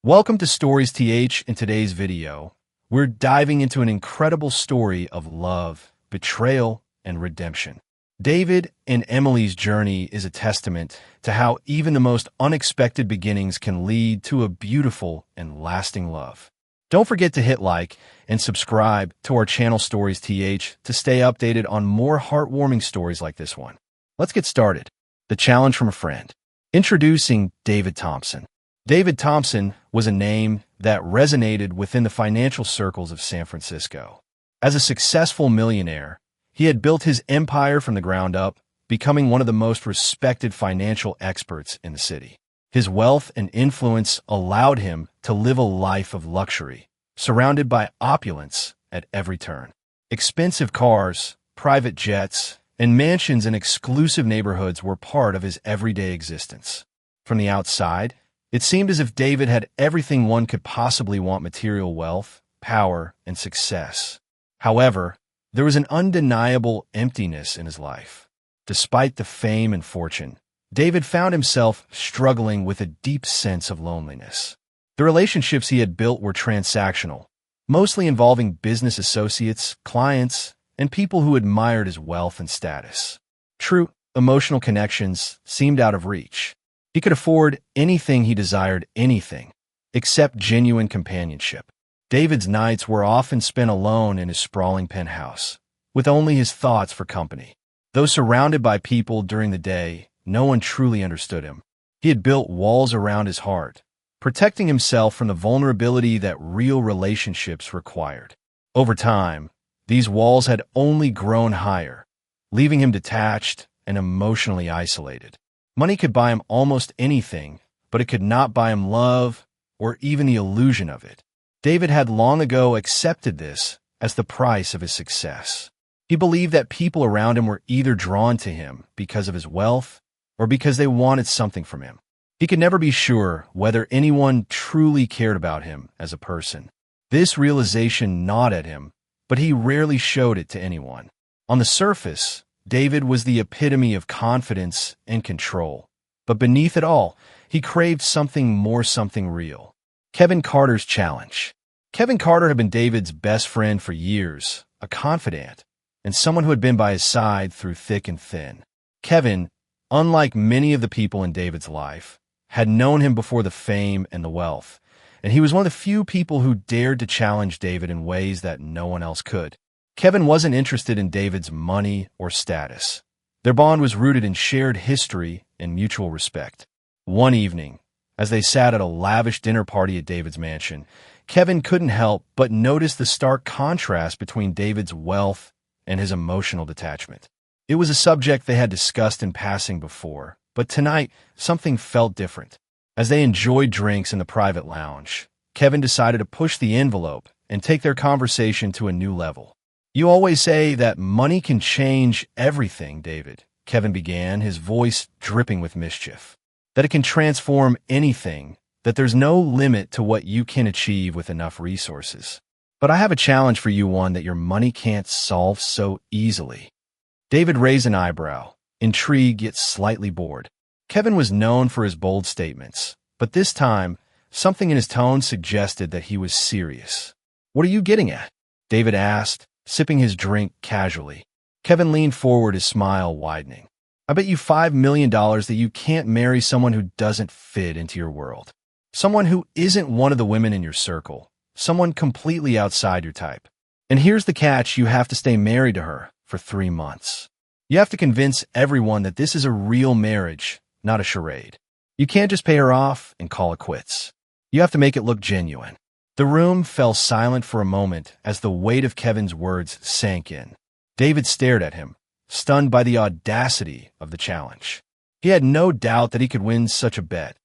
Welcome to Stories TH. In today's video, we're diving into an incredible story of love, betrayal, and redemption. David and Emily's journey is a testament to how even the most unexpected beginnings can lead to a beautiful and lasting love. Don't forget to hit like and subscribe to our channel Stories TH to stay updated on more heartwarming stories like this one. Let's get started. The challenge from a friend. Introducing David Thompson. David Thompson was a name that resonated within the financial circles of San Francisco. As a successful millionaire, he had built his empire from the ground up, becoming one of the most respected financial experts in the city. His wealth and influence allowed him to live a life of luxury, surrounded by opulence at every turn. Expensive cars, private jets, and mansions in exclusive neighborhoods were part of his everyday existence. From the outside, it seemed as if David had everything one could possibly want: material wealth, power, and success. However, there was an undeniable emptiness in his life. Despite the fame and fortune, David found himself struggling with a deep sense of loneliness. The relationships he had built were transactional, mostly involving business associates, clients, and people who admired his wealth and status. True emotional connections seemed out of reach. He could afford anything he desired, anything, except genuine companionship. David's nights were often spent alone in his sprawling penthouse, with only his thoughts for company. Though surrounded by people during the day, no one truly understood him. He had built walls around his heart, protecting himself from the vulnerability that real relationships required. Over time, these walls had only grown higher, leaving him detached and emotionally isolated. Money could buy him almost anything, but it could not buy him love or even the illusion of it. David had long ago accepted this as the price of his success. He believed that people around him were either drawn to him because of his wealth or because they wanted something from him. He could never be sure whether anyone truly cared about him as a person. This realization gnawed at him, but he rarely showed it to anyone. On the surface, David was the epitome of confidence and control. But beneath it all, he craved something more, something real. Kevin Carter's challenge. Kevin Carter had been David's best friend for years, a confidant, and someone who had been by his side through thick and thin. Kevin, unlike many of the people in David's life, had known him before the fame and the wealth, and he was one of the few people who dared to challenge David in ways that no one else could. Kevin wasn't interested in David's money or status. Their bond was rooted in shared history and mutual respect. One evening, as they sat at a lavish dinner party at David's mansion, Kevin couldn't help but notice the stark contrast between David's wealth and his emotional detachment. It was a subject they had discussed in passing before, but tonight something felt different. As they enjoyed drinks in the private lounge, Kevin decided to push the envelope and take their conversation to a new level. "You always say that money can change everything, David," Kevin began, his voice dripping with mischief. "That it can transform anything, that there's no limit to what you can achieve with enough resources. But I have a challenge for you, one that your money can't solve so easily." David raised an eyebrow, intrigued yet slightly bored. Kevin was known for his bold statements, but this time, something in his tone suggested that he was serious. "What are you getting at?" David asked, sipping his drink casually. Kevin leaned forward, his smile widening. "I bet you $5 million that you can't marry someone who doesn't fit into your world. Someone who isn't one of the women in your circle. Someone completely outside your type. And here's the catch: you have to stay married to her for 3 months. You have to convince everyone that this is a real marriage, not a charade. You can't just pay her off and call it quits. You have to make it look genuine." The room fell silent for a moment as the weight of Kevin's words sank in. David stared at him, stunned by the audacity of the challenge. He had no doubt that he could win such a bet.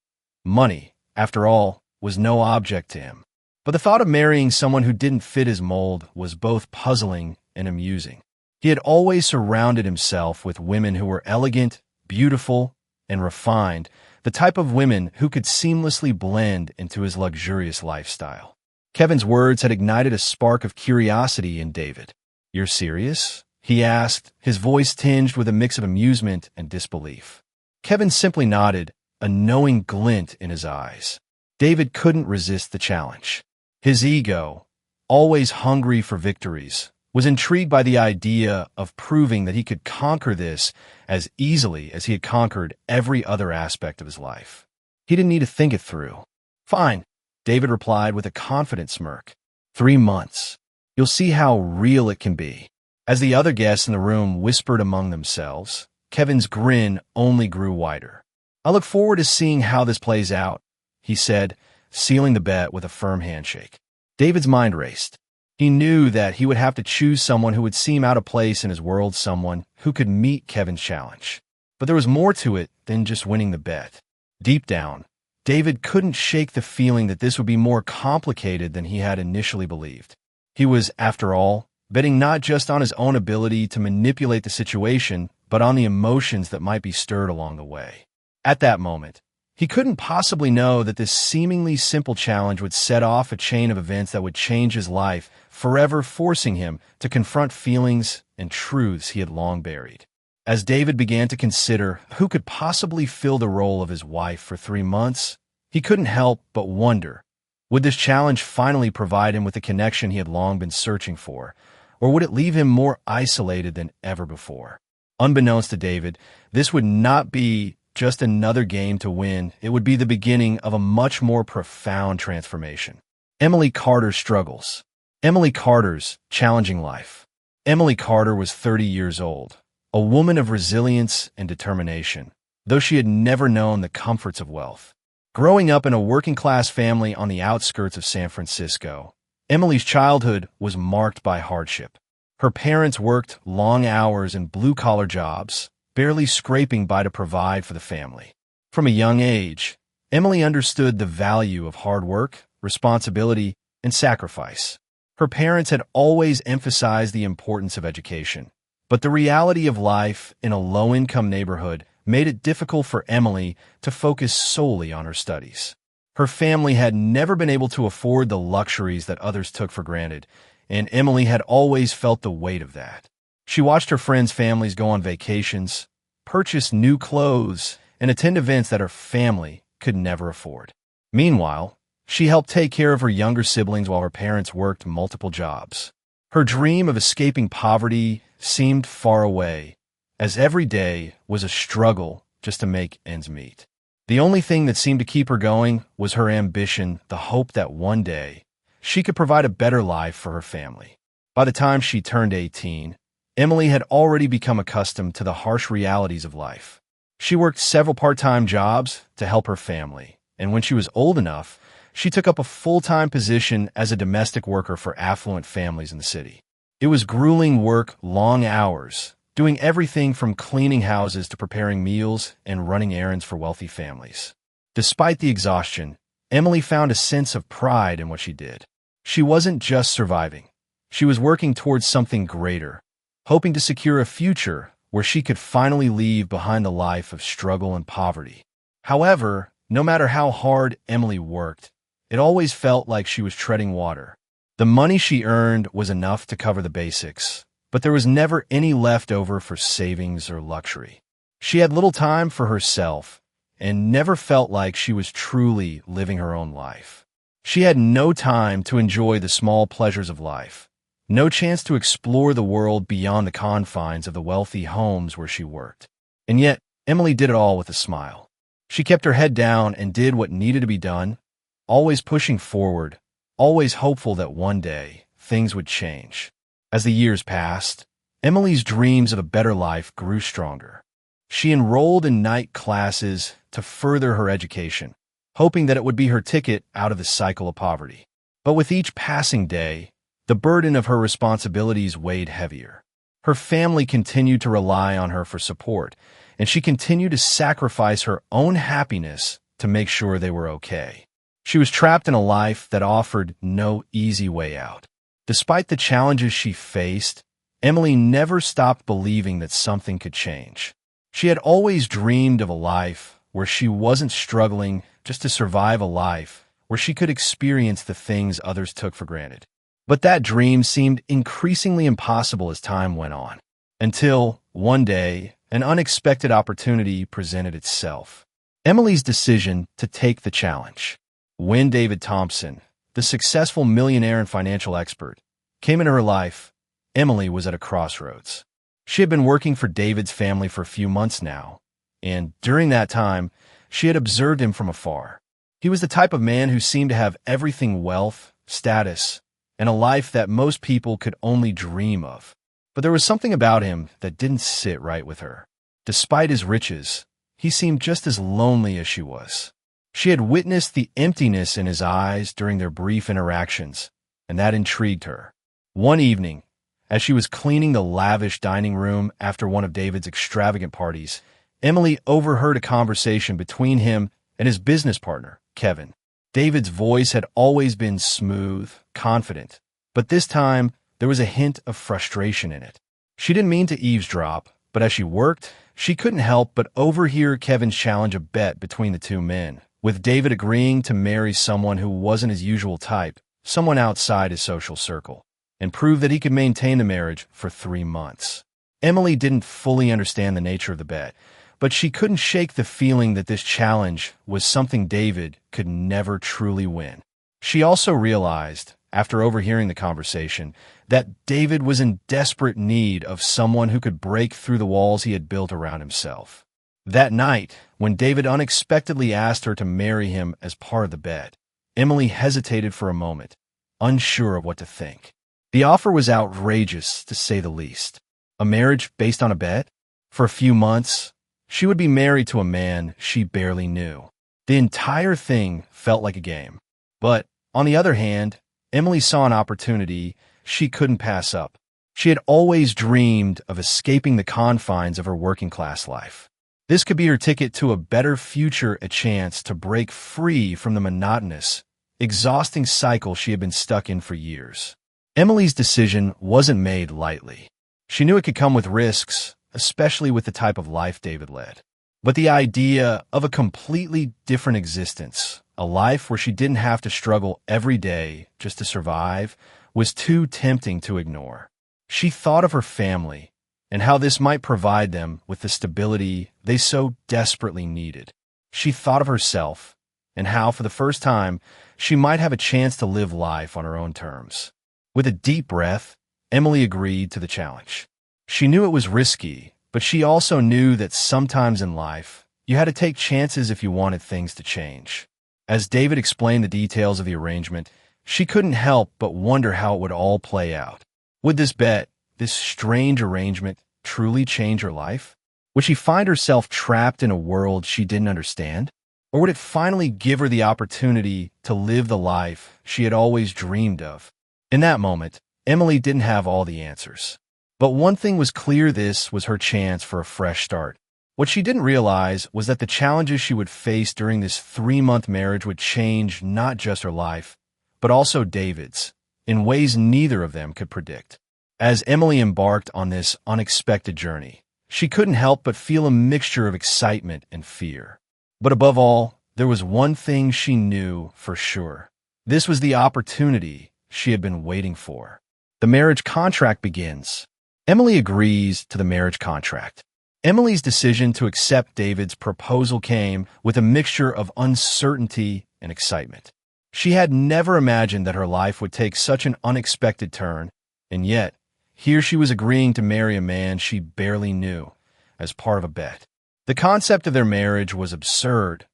Money, after all, was no object to him. But the thought of marrying someone who didn't fit his mold was both puzzling and amusing. He had always surrounded himself with women who were elegant, beautiful, and refined, the type of women who could seamlessly blend into his luxurious lifestyle. Kevin's words had ignited a spark of curiosity in David. "You're serious?" he asked, his voice tinged with a mix of amusement and disbelief. Kevin simply nodded, a knowing glint in his eyes. David couldn't resist the challenge. His ego, always hungry for victories, was intrigued by the idea of proving that he could conquer this as easily as he had conquered every other aspect of his life. He didn't need to think it through. "Fine," David replied with a confident smirk. 3 months. You'll see how real it can be." As the other guests in the room whispered among themselves, Kevin's grin only grew wider. "I look forward to seeing how this plays out," he said, sealing the bet with a firm handshake. David's mind raced. He knew that he would have to choose someone who would seem out of place in his world, someone who could meet Kevin's challenge. But there was more to it than just winning the bet. Deep down, David couldn't shake the feeling that this would be more complicated than he had initially believed. He was, after all, betting not just on his own ability to manipulate the situation, but on the emotions that might be stirred along the way. At that moment, he couldn't possibly know that this seemingly simple challenge would set off a chain of events that would change his life, forever forcing him to confront feelings and truths he had long buried. As David began to consider who could possibly fill the role of his wife for 3 months, he couldn't help but wonder, would this challenge finally provide him with the connection he had long been searching for, or would it leave him more isolated than ever before? Unbeknownst to David, this would not be just another game to win. It would be the beginning of a much more profound transformation. Emily Carter's struggles. Emily Carter's challenging life. Emily Carter was 30 years old, a woman of resilience and determination, though she had never known the comforts of wealth. Growing up in a working-class family on the outskirts of San Francisco, Emily's childhood was marked by hardship. Her parents worked long hours in blue-collar jobs, barely scraping by to provide for the family. From a young age, Emily understood the value of hard work, responsibility, and sacrifice. Her parents had always emphasized the importance of education, but the reality of life in a low-income neighborhood made it difficult for Emily to focus solely on her studies. Her family had never been able to afford the luxuries that others took for granted, and Emily had always felt the weight of that. She watched her friends' families go on vacations, purchase new clothes, and attend events that her family could never afford. Meanwhile, she helped take care of her younger siblings while her parents worked multiple jobs. Her dream of escaping poverty seemed far away, as every day was a struggle just to make ends meet. The only thing that seemed to keep her going was her ambition, the hope that one day she could provide a better life for her family. By the time she turned 18, Emily had already become accustomed to the harsh realities of life. She worked several part-time jobs to help her family, and when she was old enough, she took up a full-time position as a domestic worker for affluent families in the city. It was grueling work, long hours, doing everything from cleaning houses to preparing meals and running errands for wealthy families. Despite the exhaustion, Emily found a sense of pride in what she did. She wasn't just surviving. She was working towards something greater, hoping to secure a future where she could finally leave behind the life of struggle and poverty. However, no matter how hard Emily worked, it always felt like she was treading water. The money she earned was enough to cover the basics, but there was never any left over for savings or luxury. She had little time for herself and never felt like she was truly living her own life. She had no time to enjoy the small pleasures of life, no chance to explore the world beyond the confines of the wealthy homes where she worked. And yet, Emily did it all with a smile. She kept her head down and did what needed to be done, always pushing forward, always hopeful that one day things would change. As the years passed, Emily's dreams of a better life grew stronger. She enrolled in night classes to further her education, hoping that it would be her ticket out of the cycle of poverty. But with each passing day, the burden of her responsibilities weighed heavier. Her family continued to rely on her for support, and she continued to sacrifice her own happiness to make sure they were okay. She was trapped in a life that offered no easy way out. Despite the challenges she faced, Emily never stopped believing that something could change. She had always dreamed of a life where she wasn't struggling just to survive, a life where she could experience the things others took for granted. But that dream seemed increasingly impossible as time went on, until, one day, an unexpected opportunity presented itself. Emily's decision to take the challenge. When David Thompson, the successful millionaire and financial expert, came into her life, Emily was at a crossroads. She had been working for David's family for a few months now, and during that time, she had observed him from afar. He was the type of man who seemed to have everything: wealth, status, and a life that most people could only dream of. But there was something about him that didn't sit right with her. Despite his riches, he seemed just as lonely as she was. She had witnessed the emptiness in his eyes during their brief interactions, and that intrigued her. One evening, as she was cleaning the lavish dining room after one of David's extravagant parties, Emily overheard a conversation between him and his business partner, Kevin. David's voice had always been smooth, confident, but this time there was a hint of frustration in it. She didn't mean to eavesdrop, but as she worked, she couldn't help but overhear Kevin's challenge a bet between the two men, with David agreeing to marry someone who wasn't his usual type, someone outside his social circle, and prove that he could maintain the marriage for 3 months. Emily didn't fully understand the nature of the bet, but she couldn't shake the feeling that this challenge was something David could never truly win. She also realized, after overhearing the conversation, that David was in desperate need of someone who could break through the walls he had built around himself. That night, when David unexpectedly asked her to marry him as part of the bet, Emily hesitated for a moment, unsure of what to think. The offer was outrageous, to say the least. A marriage based on a bet? For a few months, she would be married to a man she barely knew. The entire thing felt like a game. But, on the other hand, Emily saw an opportunity she couldn't pass up. She had always dreamed of escaping the confines of her working-class life. This could be her ticket to a better future, a chance to break free from the monotonous, exhausting cycle she had been stuck in for years. Emily's decision wasn't made lightly. She knew it could come with risks, especially with the type of life David led. But the idea of a completely different existence, a life where she didn't have to struggle every day just to survive, was too tempting to ignore. She thought of her family and how this might provide them with the stability they so desperately needed. She thought of herself and how, for the first time, she might have a chance to live life on her own terms. With a deep breath, Emily agreed to the challenge. She knew it was risky, but she also knew that sometimes in life, you had to take chances if you wanted things to change. As David explained the details of the arrangement, she couldn't help but wonder how it would all play out. Would this bet, this strange arrangement, truly change her life? Would she find herself trapped in a world she didn't understand? Or would it finally give her the opportunity to live the life she had always dreamed of? In that moment, Emily didn't have all the answers. But one thing was clear: this was her chance for a fresh start. What she didn't realize was that the challenges she would face during this 3-month marriage would change not just her life, but also David's, in ways neither of them could predict. As Emily embarked on this unexpected journey, she couldn't help but feel a mixture of excitement and fear. But above all, there was one thing she knew for sure. This was the opportunity she had been waiting for. The marriage contract begins. Emily agrees to the marriage contract. Emily's decision to accept David's proposal came with a mixture of uncertainty and excitement. She had never imagined that her life would take such an unexpected turn, and yet, here she was agreeing to marry a man she barely knew, as part of a bet. The concept of their marriage was absurd,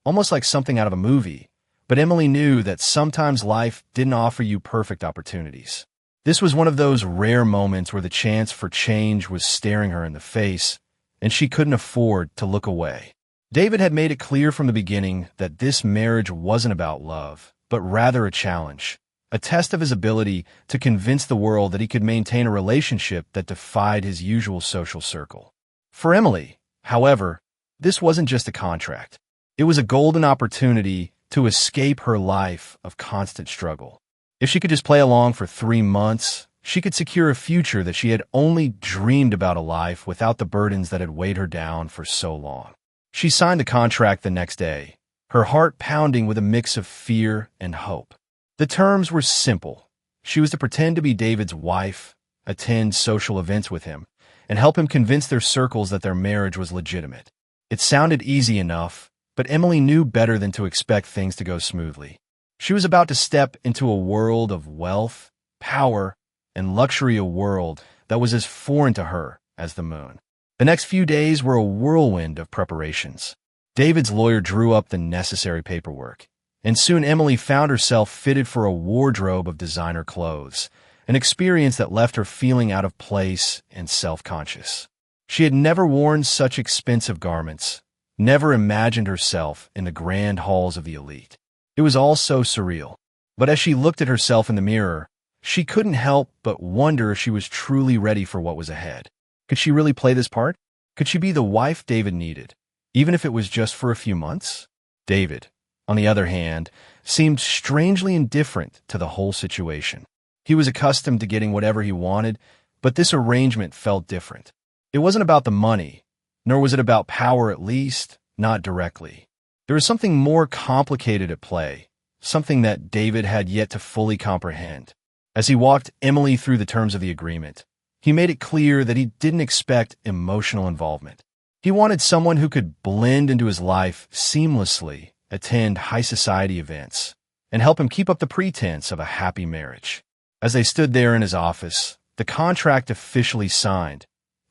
almost like something out of a movie, but Emily knew that sometimes life didn't offer you perfect opportunities. This was one of those rare moments where the chance for change was staring her in the face, and she couldn't afford to look away. David had made it clear from the beginning that this marriage wasn't about love, but rather a challenge, a test of his ability to convince the world that he could maintain a relationship that defied his usual social circle. For Emily, however, this wasn't just a contract. It was a golden opportunity to escape her life of constant struggle. If she could just play along for 3 months, she could secure a future that she had only dreamed about, a life without the burdens that had weighed her down for so long. She signed the contract the next day, her heart pounding with a mix of fear and hope. The terms were simple. She was to pretend to be David's wife, attend social events with him, and help him convince their circles that their marriage was legitimate. It sounded easy enough, But Emily knew better than to expect things to go smoothly. She was about to step into a world of wealth, power, and luxury, a world that was as foreign to her as the moon. The next few days were a whirlwind of preparations. David's lawyer drew up the necessary paperwork, and soon Emily found herself fitted for a wardrobe of designer clothes, an experience that left her feeling out of place and self-conscious. She had never worn such expensive garments, never imagined herself in the grand halls of the elite. It was all so surreal. But as she looked at herself in the mirror, she couldn't help but wonder if she was truly ready for what was ahead. Could she really play this part? Could she be the wife David needed, even if it was just for a few months? David, on the other hand, seemed strangely indifferent to the whole situation. He was accustomed to getting whatever he wanted, but this arrangement felt different. It wasn't about the money, nor was it about power, at least not directly. There was something more complicated at play, something that David had yet to fully comprehend. As he walked Emily through the terms of the agreement, he made it clear that he didn't expect emotional involvement. He wanted someone who could blend into his life seamlessly, attend high society events, and help him keep up the pretense of a happy marriage. As they stood there in his office, the contract officially signed,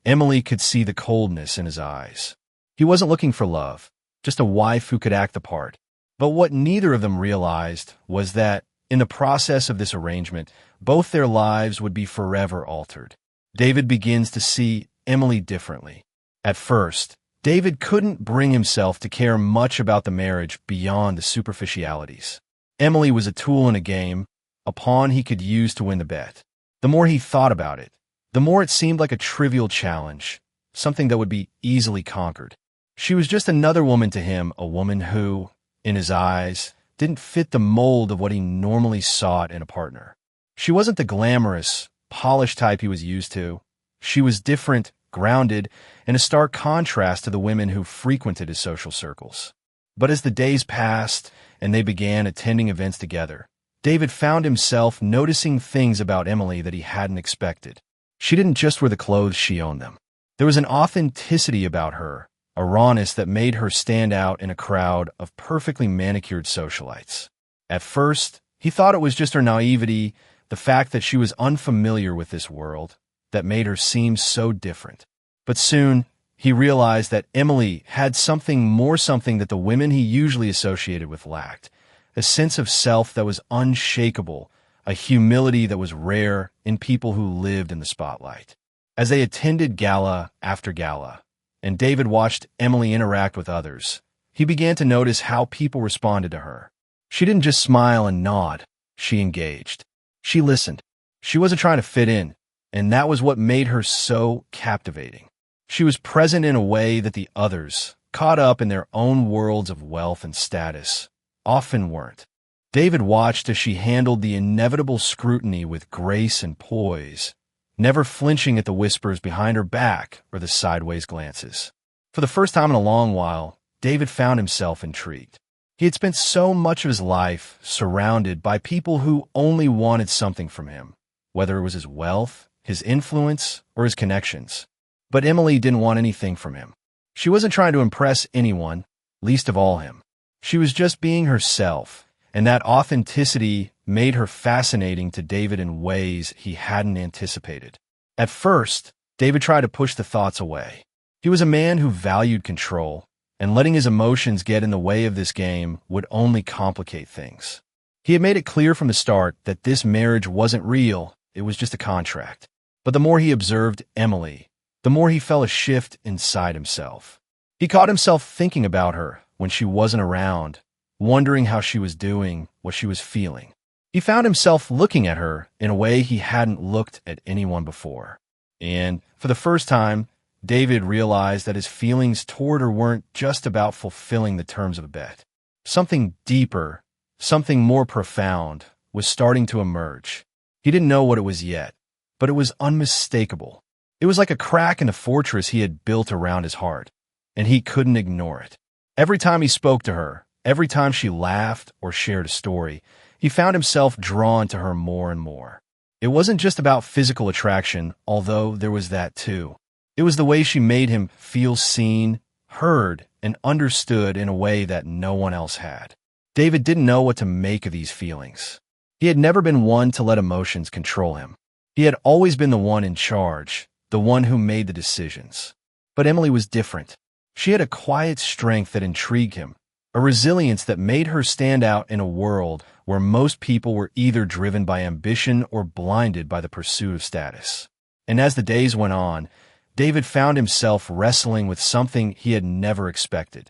Emily could see the coldness in his eyes. He wasn't looking for love, just a wife who could act the part. But what neither of them realized was that, in the process of this arrangement, both their lives would be forever altered. David begins to see Emily differently. At first, David couldn't bring himself to care much about the marriage beyond the superficialities. Emily was a tool in a game, a pawn he could use to win the bet. The more he thought about it, the more it seemed like a trivial challenge, something that would be easily conquered. She was just another woman to him, a woman who, in his eyes, didn't fit the mold of what he normally sought in a partner. She wasn't the glamorous, polished type he was used to. She was different, grounded, and a stark contrast to the women who frequented his social circles. But as the days passed and they began attending events together, David found himself noticing things about Emily that he hadn't expected. She didn't just wear the clothes, she owned them. There was an authenticity about her, a rawness that made her stand out in a crowd of perfectly manicured socialites. At first, he thought it was just her naivety, the fact that she was unfamiliar with this world, that made her seem so different. But soon, he realized that Emily had something that the women he usually associated with lacked, a sense of self that was unshakable, a humility that was rare in people who lived in the spotlight. As they attended gala after gala, and David watched Emily interact with others, he began to notice how people responded to her. She didn't just smile and nod, she engaged. She listened. She wasn't trying to fit in, and that was what made her so captivating. She was present in a way that the others, caught up in their own worlds of wealth and status, often weren't. David watched as she handled the inevitable scrutiny with grace and poise, never flinching at the whispers behind her back or the sideways glances. For the first time in a long while, David found himself intrigued. He had spent so much of his life surrounded by people who only wanted something from him, whether it was his wealth, his influence, or his connections. But Emily didn't want anything from him. She wasn't trying to impress anyone, least of all him. She was just being herself, and that authenticity made her fascinating to David in ways he hadn't anticipated. At first, David tried to push the thoughts away. He was a man who valued control, and letting his emotions get in the way of this game would only complicate things. He had made it clear from the start that this marriage wasn't real, it was just a contract. But the more he observed Emily, the more he felt a shift inside himself. He caught himself thinking about her when she wasn't around, wondering how she was doing, what she was feeling. He found himself looking at her in a way he hadn't looked at anyone before. And for the first time, David realized that his feelings toward her weren't just about fulfilling the terms of a bet. Something deeper, something more profound, was starting to emerge. He didn't know what it was yet, but it was unmistakable. It was like a crack in the fortress he had built around his heart, and he couldn't ignore it. Every time he spoke to her, every time she laughed or shared a story, he found himself drawn to her more and more. It wasn't just about physical attraction, although there was that too. It was the way she made him feel seen, heard, and understood in a way that no one else had. David didn't know what to make of these feelings. He had never been one to let emotions control him. He had always been the one in charge, the one who made the decisions. But Emily was different. She had a quiet strength that intrigued him, a resilience that made her stand out in a world where most people were either driven by ambition or blinded by the pursuit of status. And as the days went on, David found himself wrestling with something he had never expected: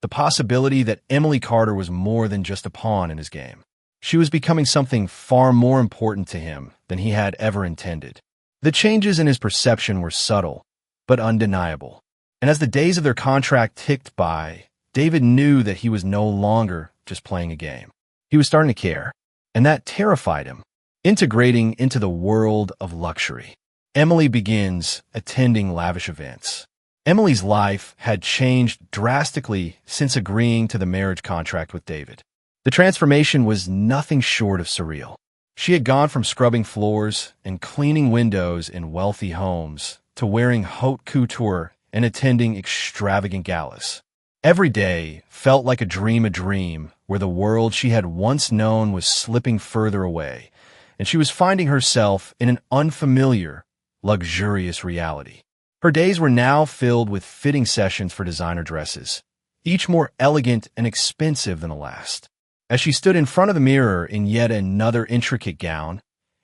the possibility that Emily Carter was more than just a pawn in his game. She was becoming something far more important to him than he had ever intended. The changes in his perception were subtle, but undeniable. And as the days of their contract ticked by, David knew that he was no longer just playing a game. He was starting to care, and that terrified him. Integrating into the world of luxury, Emily begins attending lavish events. Emily's life had changed drastically since agreeing to the marriage contract with David. The transformation was nothing short of surreal. She had gone from scrubbing floors and cleaning windows in wealthy homes to wearing haute couture and attending extravagant galas. Every day felt like a dream where the world she had once known was slipping further away, and she was finding herself in an unfamiliar, luxurious reality. Her days were now filled with fitting sessions for designer dresses, each more elegant and expensive than the last. As she stood in front of the mirror in yet another intricate gown,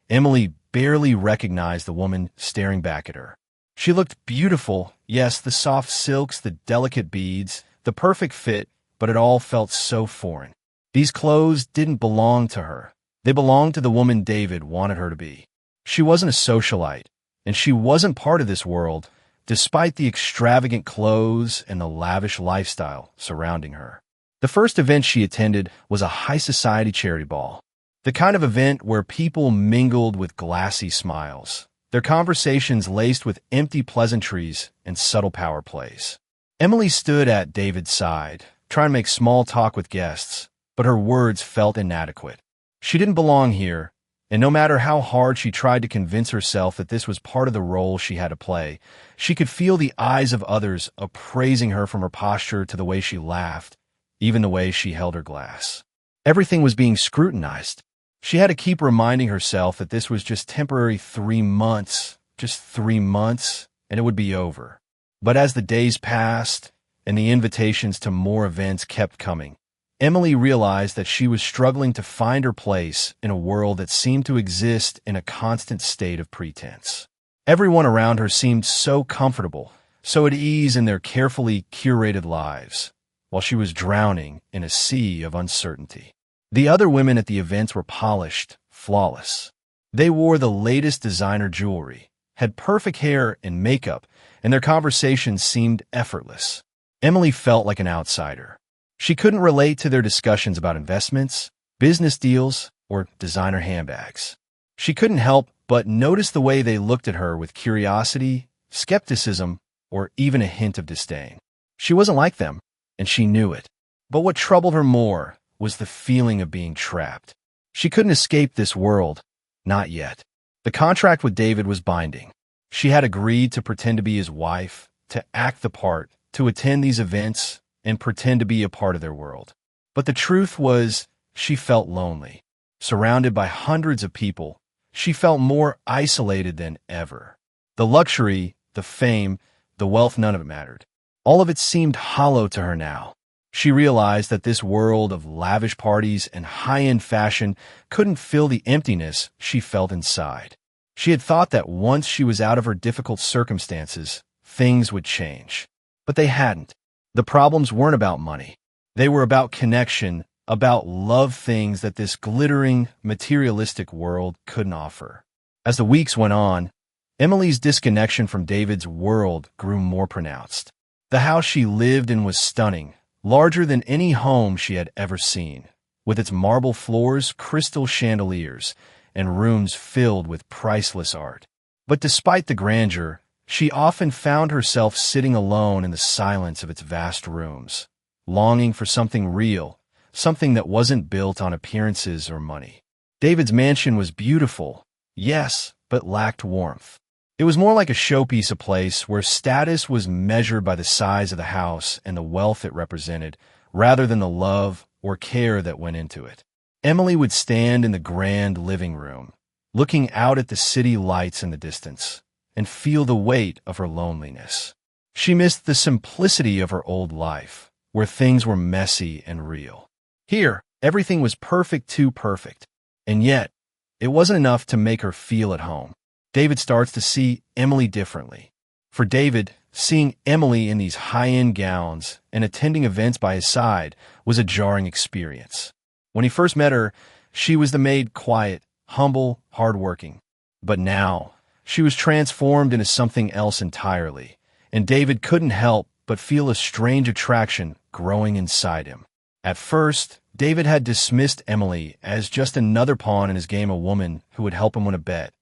Emily barely recognized the woman staring back at her. She looked beautiful, yes, the soft silks, the delicate beads, the perfect fit, but it all felt so foreign. These clothes didn't belong to her. They belonged to the woman David wanted her to be. She wasn't a socialite, and she wasn't part of this world, despite the extravagant clothes and the lavish lifestyle surrounding her. The first event she attended was a high society charity ball, the kind of event where people mingled with glassy smiles, their conversations laced with empty pleasantries and subtle power plays. Emily stood at David's side, trying to make small talk with guests, but her words felt inadequate. She didn't belong here, and no matter how hard she tried to convince herself that this was part of the role she had to play, she could feel the eyes of others appraising her from her posture to the way she laughed, even the way she held her glass. Everything was being scrutinized. She had to keep reminding herself that this was just temporary 3 months, just 3 months, and it would be over. But as the days passed and the invitations to more events kept coming, Emily realized that she was struggling to find her place in a world that seemed to exist in a constant state of pretense. Everyone around her seemed so comfortable, so at ease in their carefully curated lives, while she was drowning in a sea of uncertainty. The other women at the events were polished, flawless. They wore the latest designer jewelry, had perfect hair and makeup, and their conversations seemed effortless. Emily felt like an outsider. She couldn't relate to their discussions about investments, business deals, or designer handbags. She couldn't help but notice the way they looked at her with curiosity, skepticism, or even a hint of disdain. She wasn't like them, and she knew it. But what troubled her more was the feeling of being trapped. She couldn't escape this world, not yet. The contract with David was binding. She had agreed to pretend to be his wife, to act the part, to attend these events, and pretend to be a part of their world. But the truth was, she felt lonely. Surrounded by hundreds of people, she felt more isolated than ever. The luxury, the fame, the wealth, none of it mattered. All of it seemed hollow to her now. She realized that this world of lavish parties and high-end fashion couldn't fill the emptiness she felt inside. She had thought that once she was out of her difficult circumstances, things would change. But they hadn't. The problems weren't about money. They were about connection, about love, things that this glittering, materialistic world couldn't offer. As the weeks went on, Emily's disconnection from David's world grew more pronounced. The house she lived in was stunning, larger than any home she had ever seen, with its marble floors, crystal chandeliers, and rooms filled with priceless art. But despite the grandeur, she often found herself sitting alone in the silence of its vast rooms, longing for something real, something that wasn't built on appearances or money. David's mansion was beautiful, yes, but lacked warmth. It was more like a showpiece, a place where status was measured by the size of the house and the wealth it represented, rather than the love or care that went into it. Emily would stand in the grand living room, looking out at the city lights in the distance, and feel the weight of her loneliness. She missed the simplicity of her old life, where things were messy and real. Here, everything was perfect, too perfect. And yet, it wasn't enough to make her feel at home. David starts to see Emily differently. For David, seeing Emily in these high-end gowns and attending events by his side was a jarring experience. When he first met her, she was the maid, quiet, humble, hardworking. But now, she was transformed into something else entirely, and David couldn't help but feel a strange attraction growing inside him. At first, David had dismissed Emily as just another pawn in his game, a woman who would help him win a bet,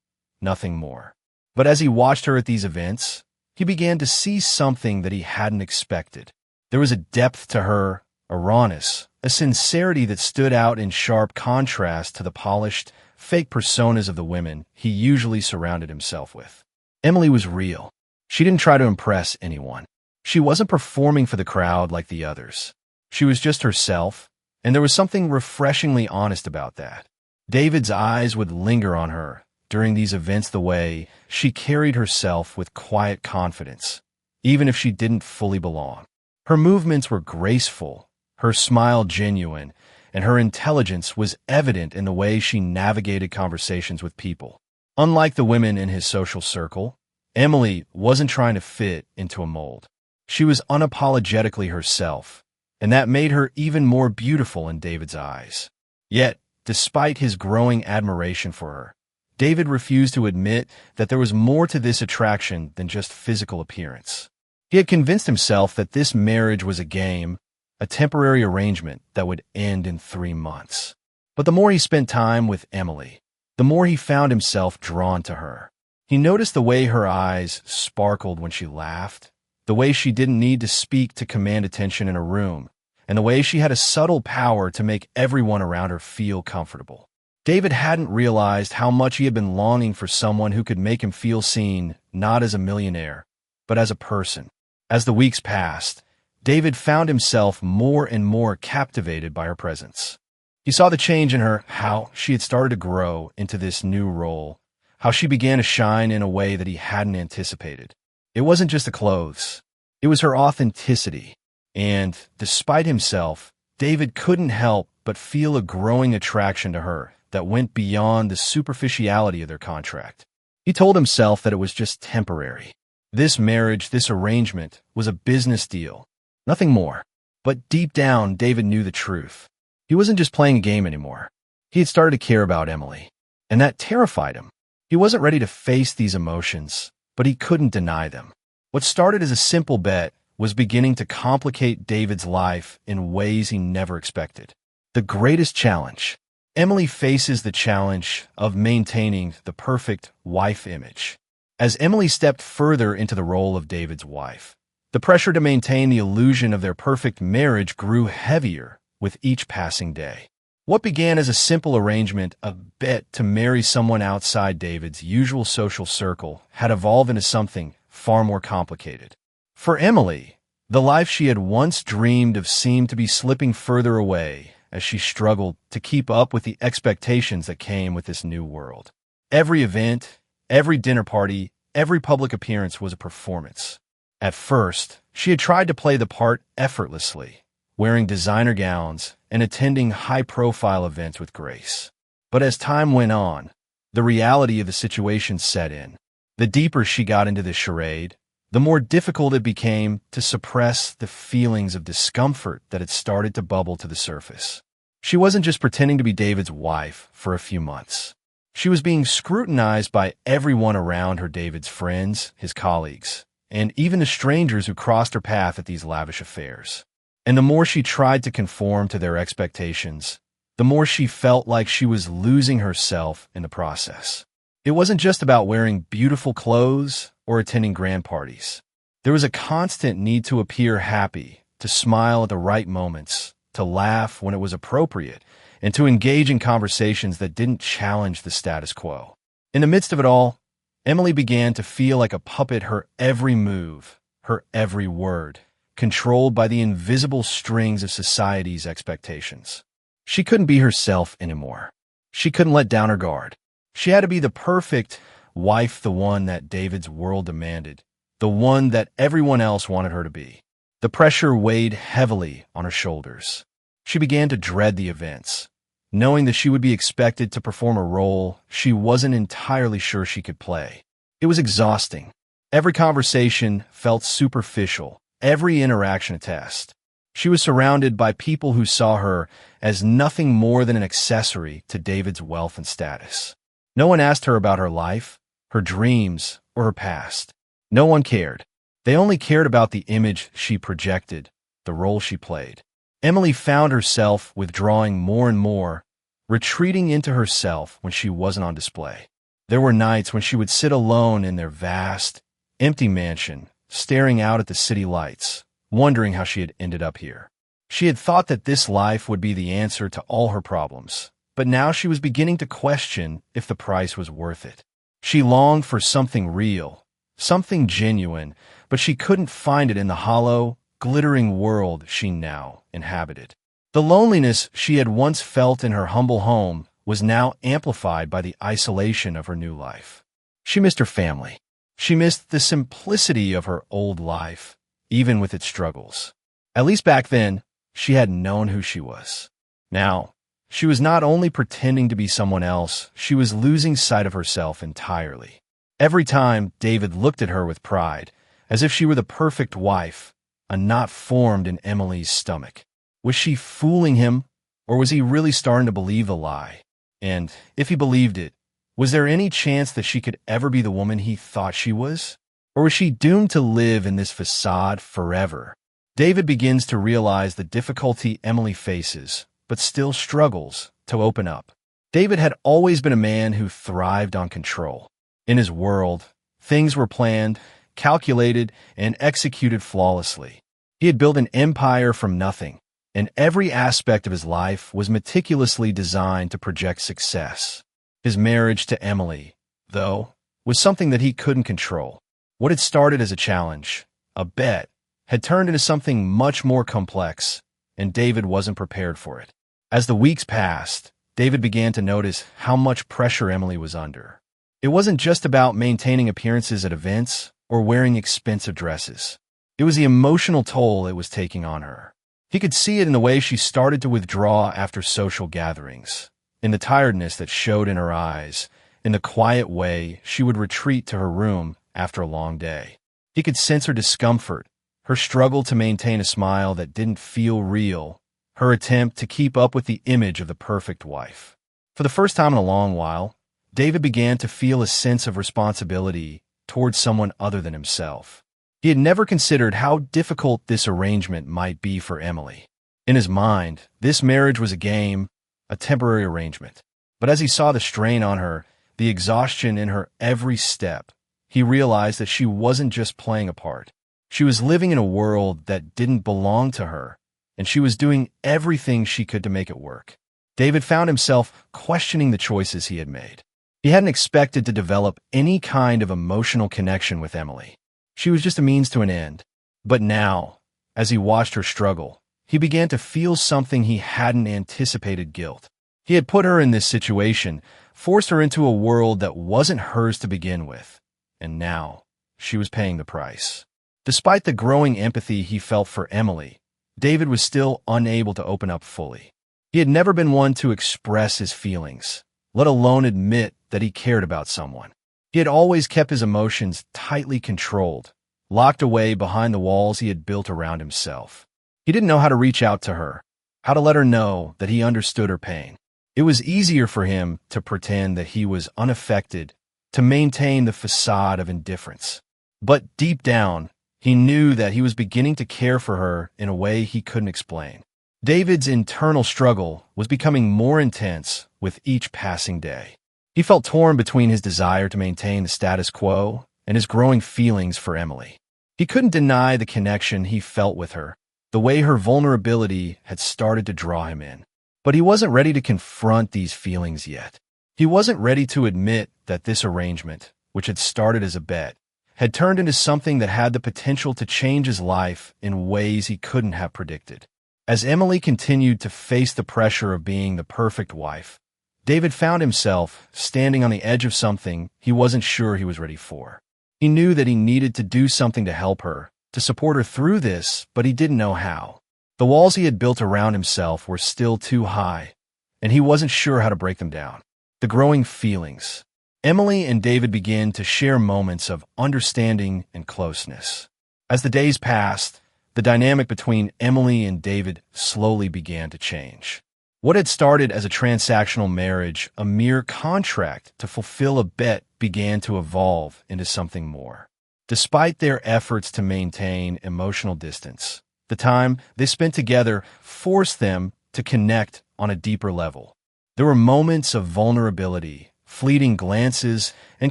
nothing more. But as he watched her at these events, he began to see something that he hadn't expected. There was a depth to her, a rawness, a sincerity that stood out in sharp contrast to the polished, fake personas of the women he usually surrounded himself with. Emily was real. She didn't try to impress anyone. She wasn't performing for the crowd like the others. She was just herself, and there was something refreshingly honest about that. David's eyes would linger on her during these events, the way she carried herself with quiet confidence, even if she didn't fully belong. Her movements were graceful, her smile genuine, and her intelligence was evident in the way she navigated conversations with people. Unlike the women in his social circle, Emily wasn't trying to fit into a mold. She was unapologetically herself, and that made her even more beautiful in David's eyes. Yet, despite his growing admiration for her, David refused to admit that there was more to this attraction than just physical appearance. He had convinced himself that this marriage was a game, a temporary arrangement that would end in 3 months. But the more he spent time with Emily, the more he found himself drawn to her. He noticed the way her eyes sparkled when she laughed, the way she didn't need to speak to command attention in a room, and the way she had a subtle power to make everyone around her feel comfortable. David hadn't realized how much he had been longing for someone who could make him feel seen, not as a millionaire, but as a person. As the weeks passed, David found himself more and more captivated by her presence. He saw the change in her, how she had started to grow into this new role, how she began to shine in a way that he hadn't anticipated. It wasn't just the clothes. It was her authenticity. And, despite himself, David couldn't help but feel a growing attraction to her that went beyond the superficiality of their contract. He told himself that it was just temporary. This marriage, this arrangement, was a business deal, nothing more. But deep down, David knew the truth. He wasn't just playing a game anymore. He had started to care about Emily, and that terrified him. He wasn't ready to face these emotions, but he couldn't deny them. What started as a simple bet was beginning to complicate David's life in ways he never expected. The greatest challenge. Emily faces the challenge of maintaining the perfect wife image. As Emily stepped further into the role of David's wife, the pressure to maintain the illusion of their perfect marriage grew heavier with each passing day. What began as a simple arrangement, a bet to marry someone outside David's usual social circle, had evolved into something far more complicated. For Emily, the life she had once dreamed of seemed to be slipping further away as she struggled to keep up with the expectations that came with this new world. Every event, every dinner party, every public appearance was a performance. At first, she had tried to play the part effortlessly, wearing designer gowns and attending high-profile events with grace. But as time went on, the reality of the situation set in. The deeper she got into this charade, the more difficult it became to suppress the feelings of discomfort that had started to bubble to the surface. She wasn't just pretending to be David's wife for a few months. She was being scrutinized by everyone around her, David's friends, his colleagues, and even the strangers who crossed her path at these lavish affairs. And the more she tried to conform to their expectations, the more she felt like she was losing herself in the process. It wasn't just about wearing beautiful clothes or attending grand parties. There was a constant need to appear happy, to smile at the right moments, to laugh when it was appropriate, and to engage in conversations that didn't challenge the status quo. In the midst of it all, Emily began to feel like a puppet, her every move, her every word, controlled by the invisible strings of society's expectations. She couldn't be herself anymore. She couldn't let down her guard. She had to be the perfect wife, the one that David's world demanded, the one that everyone else wanted her to be. The pressure weighed heavily on her shoulders. She began to dread the events, knowing that she would be expected to perform a role she wasn't entirely sure she could play. It was exhausting. Every conversation felt superficial, every interaction a test. She was surrounded by people who saw her as nothing more than an accessory to David's wealth and status. No one asked her about her life, her dreams, or her past. No one cared. They only cared about the image she projected, the role she played. Emily found herself withdrawing more and more, retreating into herself when she wasn't on display. There were nights when she would sit alone in their vast, empty mansion, staring out at the city lights, wondering how she had ended up here. She had thought that this life would be the answer to all her problems, but now she was beginning to question if the price was worth it. She longed for something real, something genuine, but she couldn't find it in the hollow, glittering world she now inhabited. The loneliness she had once felt in her humble home was now amplified by the isolation of her new life. She missed her family. She missed the simplicity of her old life, even with its struggles. At least back then, she had known who she was. Now, she was not only pretending to be someone else, she was losing sight of herself entirely. Every time David looked at her with pride, as if she were the perfect wife, a knot formed in Emily's stomach. Was she fooling him, or was he really starting to believe the lie? And if he believed it, was there any chance that she could ever be the woman he thought she was? Or was she doomed to live in this facade forever? David begins to realize the difficulty Emily faces, but still struggles to open up. David had always been a man who thrived on control. In his world, things were planned, calculated, and executed flawlessly. He had built an empire from nothing, and every aspect of his life was meticulously designed to project success. His marriage to Emily, though, was something that he couldn't control. What had started as a challenge, a bet, had turned into something much more complex, and David wasn't prepared for it. As the weeks passed, David began to notice how much pressure Emily was under. It wasn't just about maintaining appearances at events or wearing expensive dresses. It was the emotional toll it was taking on her. He could see it in the way she started to withdraw after social gatherings, in the tiredness that showed in her eyes, in the quiet way she would retreat to her room after a long day. He could sense her discomfort, her struggle to maintain a smile that didn't feel real, her attempt to keep up with the image of the perfect wife. For the first time in a long while, David began to feel a sense of responsibility towards someone other than himself. He had never considered how difficult this arrangement might be for Emily. In his mind, this marriage was a game, a temporary arrangement. But as he saw the strain on her, the exhaustion in her every step, he realized that she wasn't just playing a part. She was living in a world that didn't belong to her, and she was doing everything she could to make it work. David found himself questioning the choices he had made. He hadn't expected to develop any kind of emotional connection with Emily. She was just a means to an end. But now, as he watched her struggle, he began to feel something he hadn't anticipated: guilt. He had put her in this situation, forced her into a world that wasn't hers to begin with, and now she was paying the price. Despite the growing empathy he felt for Emily, David was still unable to open up fully. He had never been one to express his feelings, let alone admit that he cared about someone. He had always kept his emotions tightly controlled, locked away behind the walls he had built around himself. He didn't know how to reach out to her, how to let her know that he understood her pain. It was easier for him to pretend that he was unaffected, to maintain the facade of indifference. But deep down, he knew that he was beginning to care for her in a way he couldn't explain. David's internal struggle was becoming more intense with each passing day. He felt torn between his desire to maintain the status quo and his growing feelings for Emily. He couldn't deny the connection he felt with her, the way her vulnerability had started to draw him in. But he wasn't ready to confront these feelings yet. He wasn't ready to admit that this arrangement, which had started as a bet, had turned into something that had the potential to change his life in ways he couldn't have predicted. As Emily continued to face the pressure of being the perfect wife, David found himself standing on the edge of something he wasn't sure he was ready for. He knew that he needed to do something to help her, to support her through this, but he didn't know how. The walls he had built around himself were still too high, and he wasn't sure how to break them down. The growing feelings. Emily and David began to share moments of understanding and closeness. As the days passed, the dynamic between Emily and David slowly began to change. What had started as a transactional marriage, a mere contract to fulfill a bet, began to evolve into something more. Despite their efforts to maintain emotional distance, the time they spent together forced them to connect on a deeper level. There were moments of vulnerability, fleeting glances, and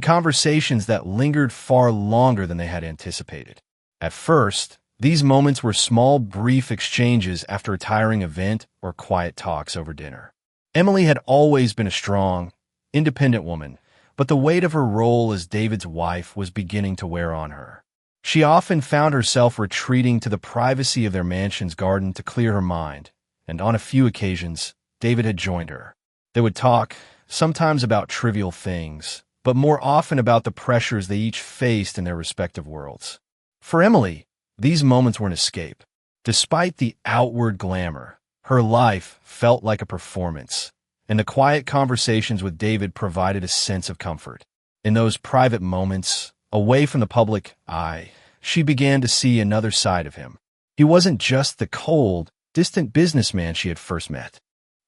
conversations that lingered far longer than they had anticipated. At first, these moments were small, brief exchanges after a tiring event or quiet talks over dinner. Emily had always been a strong, independent woman, but the weight of her role as David's wife was beginning to wear on her. She often found herself retreating to the privacy of their mansion's garden to clear her mind, and on a few occasions, David had joined her. They would talk, sometimes about trivial things, but more often about the pressures they each faced in their respective worlds. For Emily, these moments were an escape. Despite the outward glamour, her life felt like a performance, and the quiet conversations with David provided a sense of comfort. In those private moments, away from the public eye, she began to see another side of him. He wasn't just the cold, distant businessman she had first met.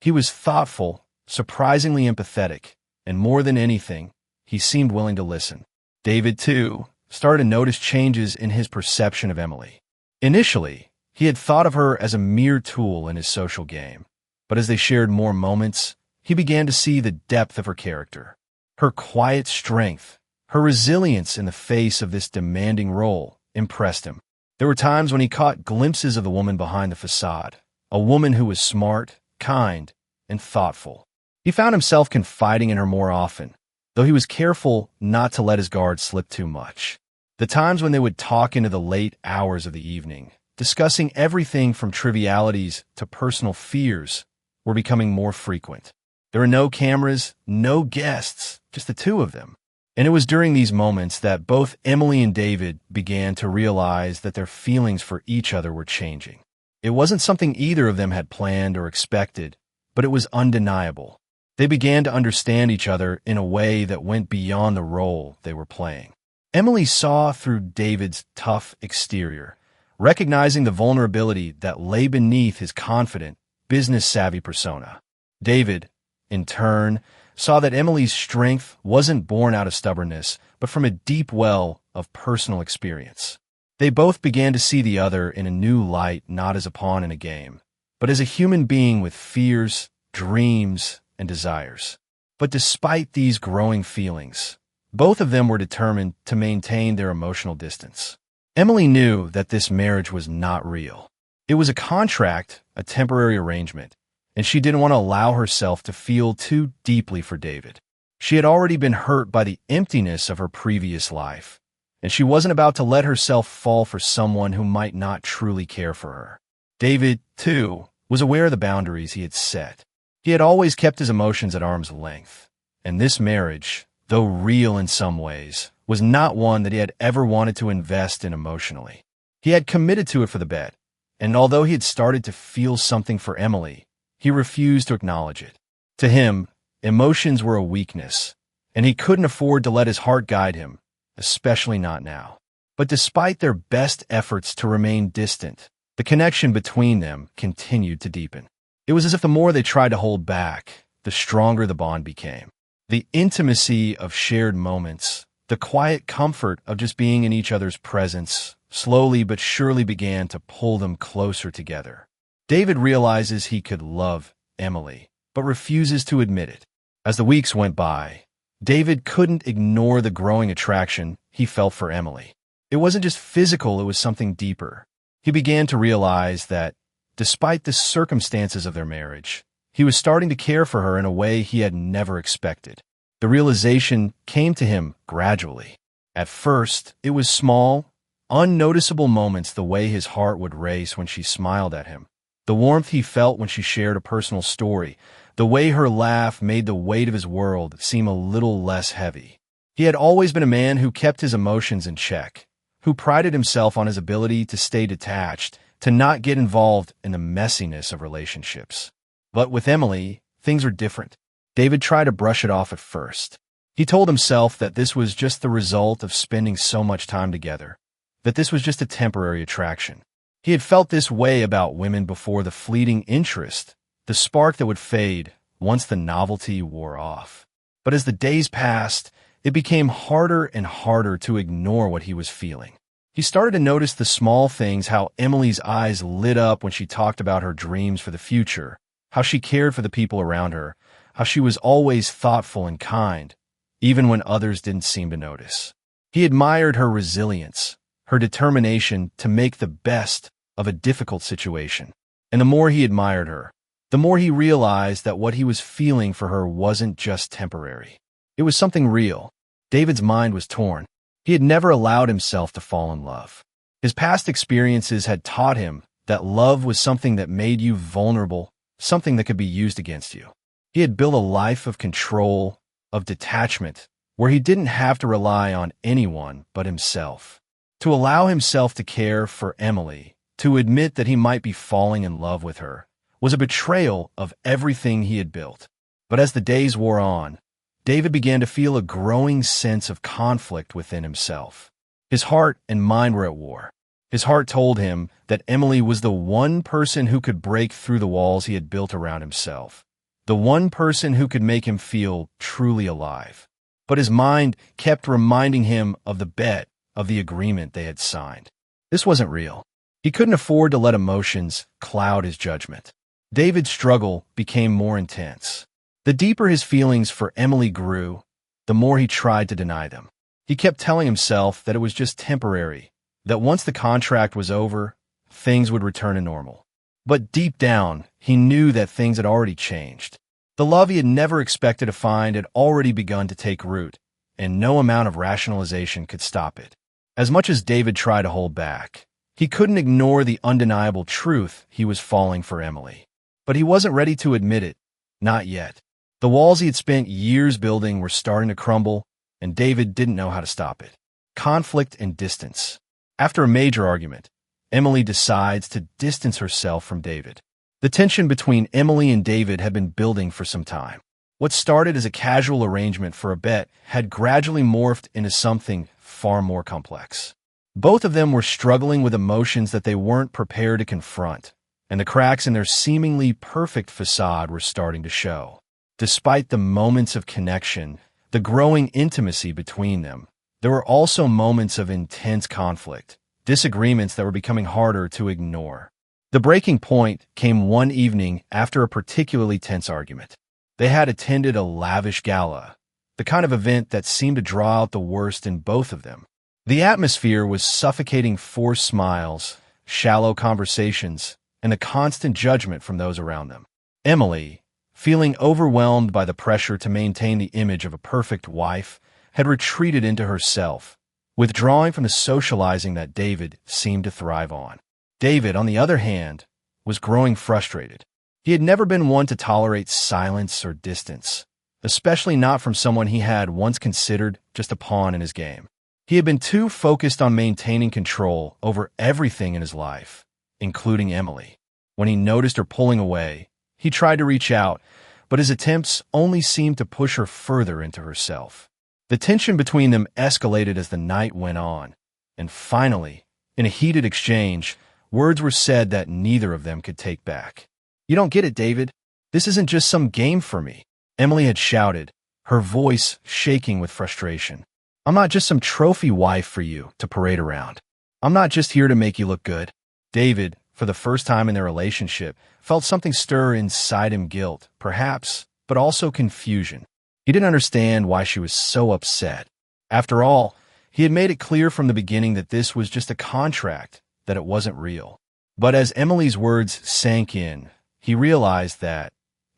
He was thoughtful, surprisingly empathetic, and more than anything, he seemed willing to listen. David, too, started to notice changes in his perception of Emily. Initially, he had thought of her as a mere tool in his social game, but as they shared more moments, he began to see the depth of her character. Her quiet strength, her resilience in the face of this demanding role impressed him. There were times when he caught glimpses of the woman behind the facade, a woman who was smart, kind, and thoughtful. He found himself confiding in her more often, though he was careful not to let his guard slip too much. The times when they would talk into the late hours of the evening, discussing everything from trivialities to personal fears, were becoming more frequent. There were no cameras, no guests, just the two of them. And it was during these moments that both Emily and David began to realize that their feelings for each other were changing. It wasn't something either of them had planned or expected, but it was undeniable. They began to understand each other in a way that went beyond the role they were playing. Emily saw through David's tough exterior, recognizing the vulnerability that lay beneath his confident, business-savvy persona. David, in turn, saw that Emily's strength wasn't born out of stubbornness, but from a deep well of personal experience. They both began to see the other in a new light, not as a pawn in a game, but as a human being with fears, dreams, and desires. But despite these growing feelings, both of them were determined to maintain their emotional distance. Emily knew that this marriage was not real. It was a contract, a temporary arrangement, and she didn't want to allow herself to feel too deeply for David. She had already been hurt by the emptiness of her previous life, and she wasn't about to let herself fall for someone who might not truly care for her. David, too, was aware of the boundaries he had set. He had always kept his emotions at arm's length, and this marriage, though real in some ways, was not one that he had ever wanted to invest in emotionally. He had committed to it for the bet, and although he had started to feel something for Emily, he refused to acknowledge it. To him, emotions were a weakness, and he couldn't afford to let his heart guide him, especially not now. But despite their best efforts to remain distant, the connection between them continued to deepen. It was as if the more they tried to hold back, the stronger the bond became. The intimacy of shared moments, the quiet comfort of just being in each other's presence, slowly but surely began to pull them closer together. David realizes he could love Emily, but refuses to admit it. As the weeks went by, David couldn't ignore the growing attraction he felt for Emily. It wasn't just physical, it was something deeper. He began to realize that, despite the circumstances of their marriage, he was starting to care for her in a way he had never expected. The realization came to him gradually. At first, it was small, unnoticeable moments, the way his heart would race when she smiled at him, the warmth he felt when she shared a personal story, the way her laugh made the weight of his world seem a little less heavy. He had always been a man who kept his emotions in check, who prided himself on his ability to stay detached, to not get involved in the messiness of relationships. But with Emily, things were different. David tried to brush it off at first. He told himself that this was just the result of spending so much time together, that this was just a temporary attraction. He had felt this way about women before, the fleeting interest, the spark that would fade once the novelty wore off. But as the days passed, it became harder and harder to ignore what he was feeling. He started to notice the small things, how Emily's eyes lit up when she talked about her dreams for the future, how she cared for the people around her, how she was always thoughtful and kind, even when others didn't seem to notice. He admired her resilience, her determination to make the best of a difficult situation. And the more he admired her, the more he realized that what he was feeling for her wasn't just temporary. It was something real. David's mind was torn. He had never allowed himself to fall in love. His past experiences had taught him that love was something that made you vulnerable, something that could be used against you. He had built a life of control, of detachment, where he didn't have to rely on anyone but himself. To allow himself to care for Emily, to admit that he might be falling in love with her, was a betrayal of everything he had built. But as the days wore on, David began to feel a growing sense of conflict within himself. His heart and mind were at war. His heart told him that Emily was the one person who could break through the walls he had built around himself, the one person who could make him feel truly alive. But his mind kept reminding him of the bet, of the agreement they had signed. This wasn't real. He couldn't afford to let emotions cloud his judgment. David's struggle became more intense. The deeper his feelings for Emily grew, the more he tried to deny them. He kept telling himself that it was just temporary, that once the contract was over, things would return to normal. But deep down, he knew that things had already changed. The love he had never expected to find had already begun to take root, and no amount of rationalization could stop it. As much as David tried to hold back, he couldn't ignore the undeniable truth: he was falling for Emily. But he wasn't ready to admit it, not yet. The walls he had spent years building were starting to crumble, and David didn't know how to stop it. Conflict and distance. After a major argument, Emily decides to distance herself from David. The tension between Emily and David had been building for some time. What started as a casual arrangement for a bet had gradually morphed into something far more complex. Both of them were struggling with emotions that they weren't prepared to confront, and the cracks in their seemingly perfect facade were starting to show. Despite the moments of connection, the growing intimacy between them, there were also moments of intense conflict, disagreements that were becoming harder to ignore. The breaking point came one evening after a particularly tense argument. They had attended a lavish gala, the kind of event that seemed to draw out the worst in both of them. The atmosphere was suffocating: forced smiles, shallow conversations, and a constant judgment from those around them. Emily, feeling overwhelmed by the pressure to maintain the image of a perfect wife, had retreated into herself, withdrawing from the socializing that David seemed to thrive on. David, on the other hand, was growing frustrated. He had never been one to tolerate silence or distance, especially not from someone he had once considered just a pawn in his game. He had been too focused on maintaining control over everything in his life, including Emily. When he noticed her pulling away, he tried to reach out, but his attempts only seemed to push her further into herself. The tension between them escalated as the night went on, and finally, in a heated exchange, words were said that neither of them could take back. "You don't get it, David. This isn't just some game for me," Emily had shouted, her voice shaking with frustration. "I'm not just some trophy wife for you to parade around. I'm not just here to make you look good." David, for the first time in their relationship, felt something stir inside him: guilt, perhaps, but also confusion. He didn't understand why she was so upset. After all, he had made it clear from the beginning that this was just a contract, that it wasn't real. But as Emily's words sank in, he realized that,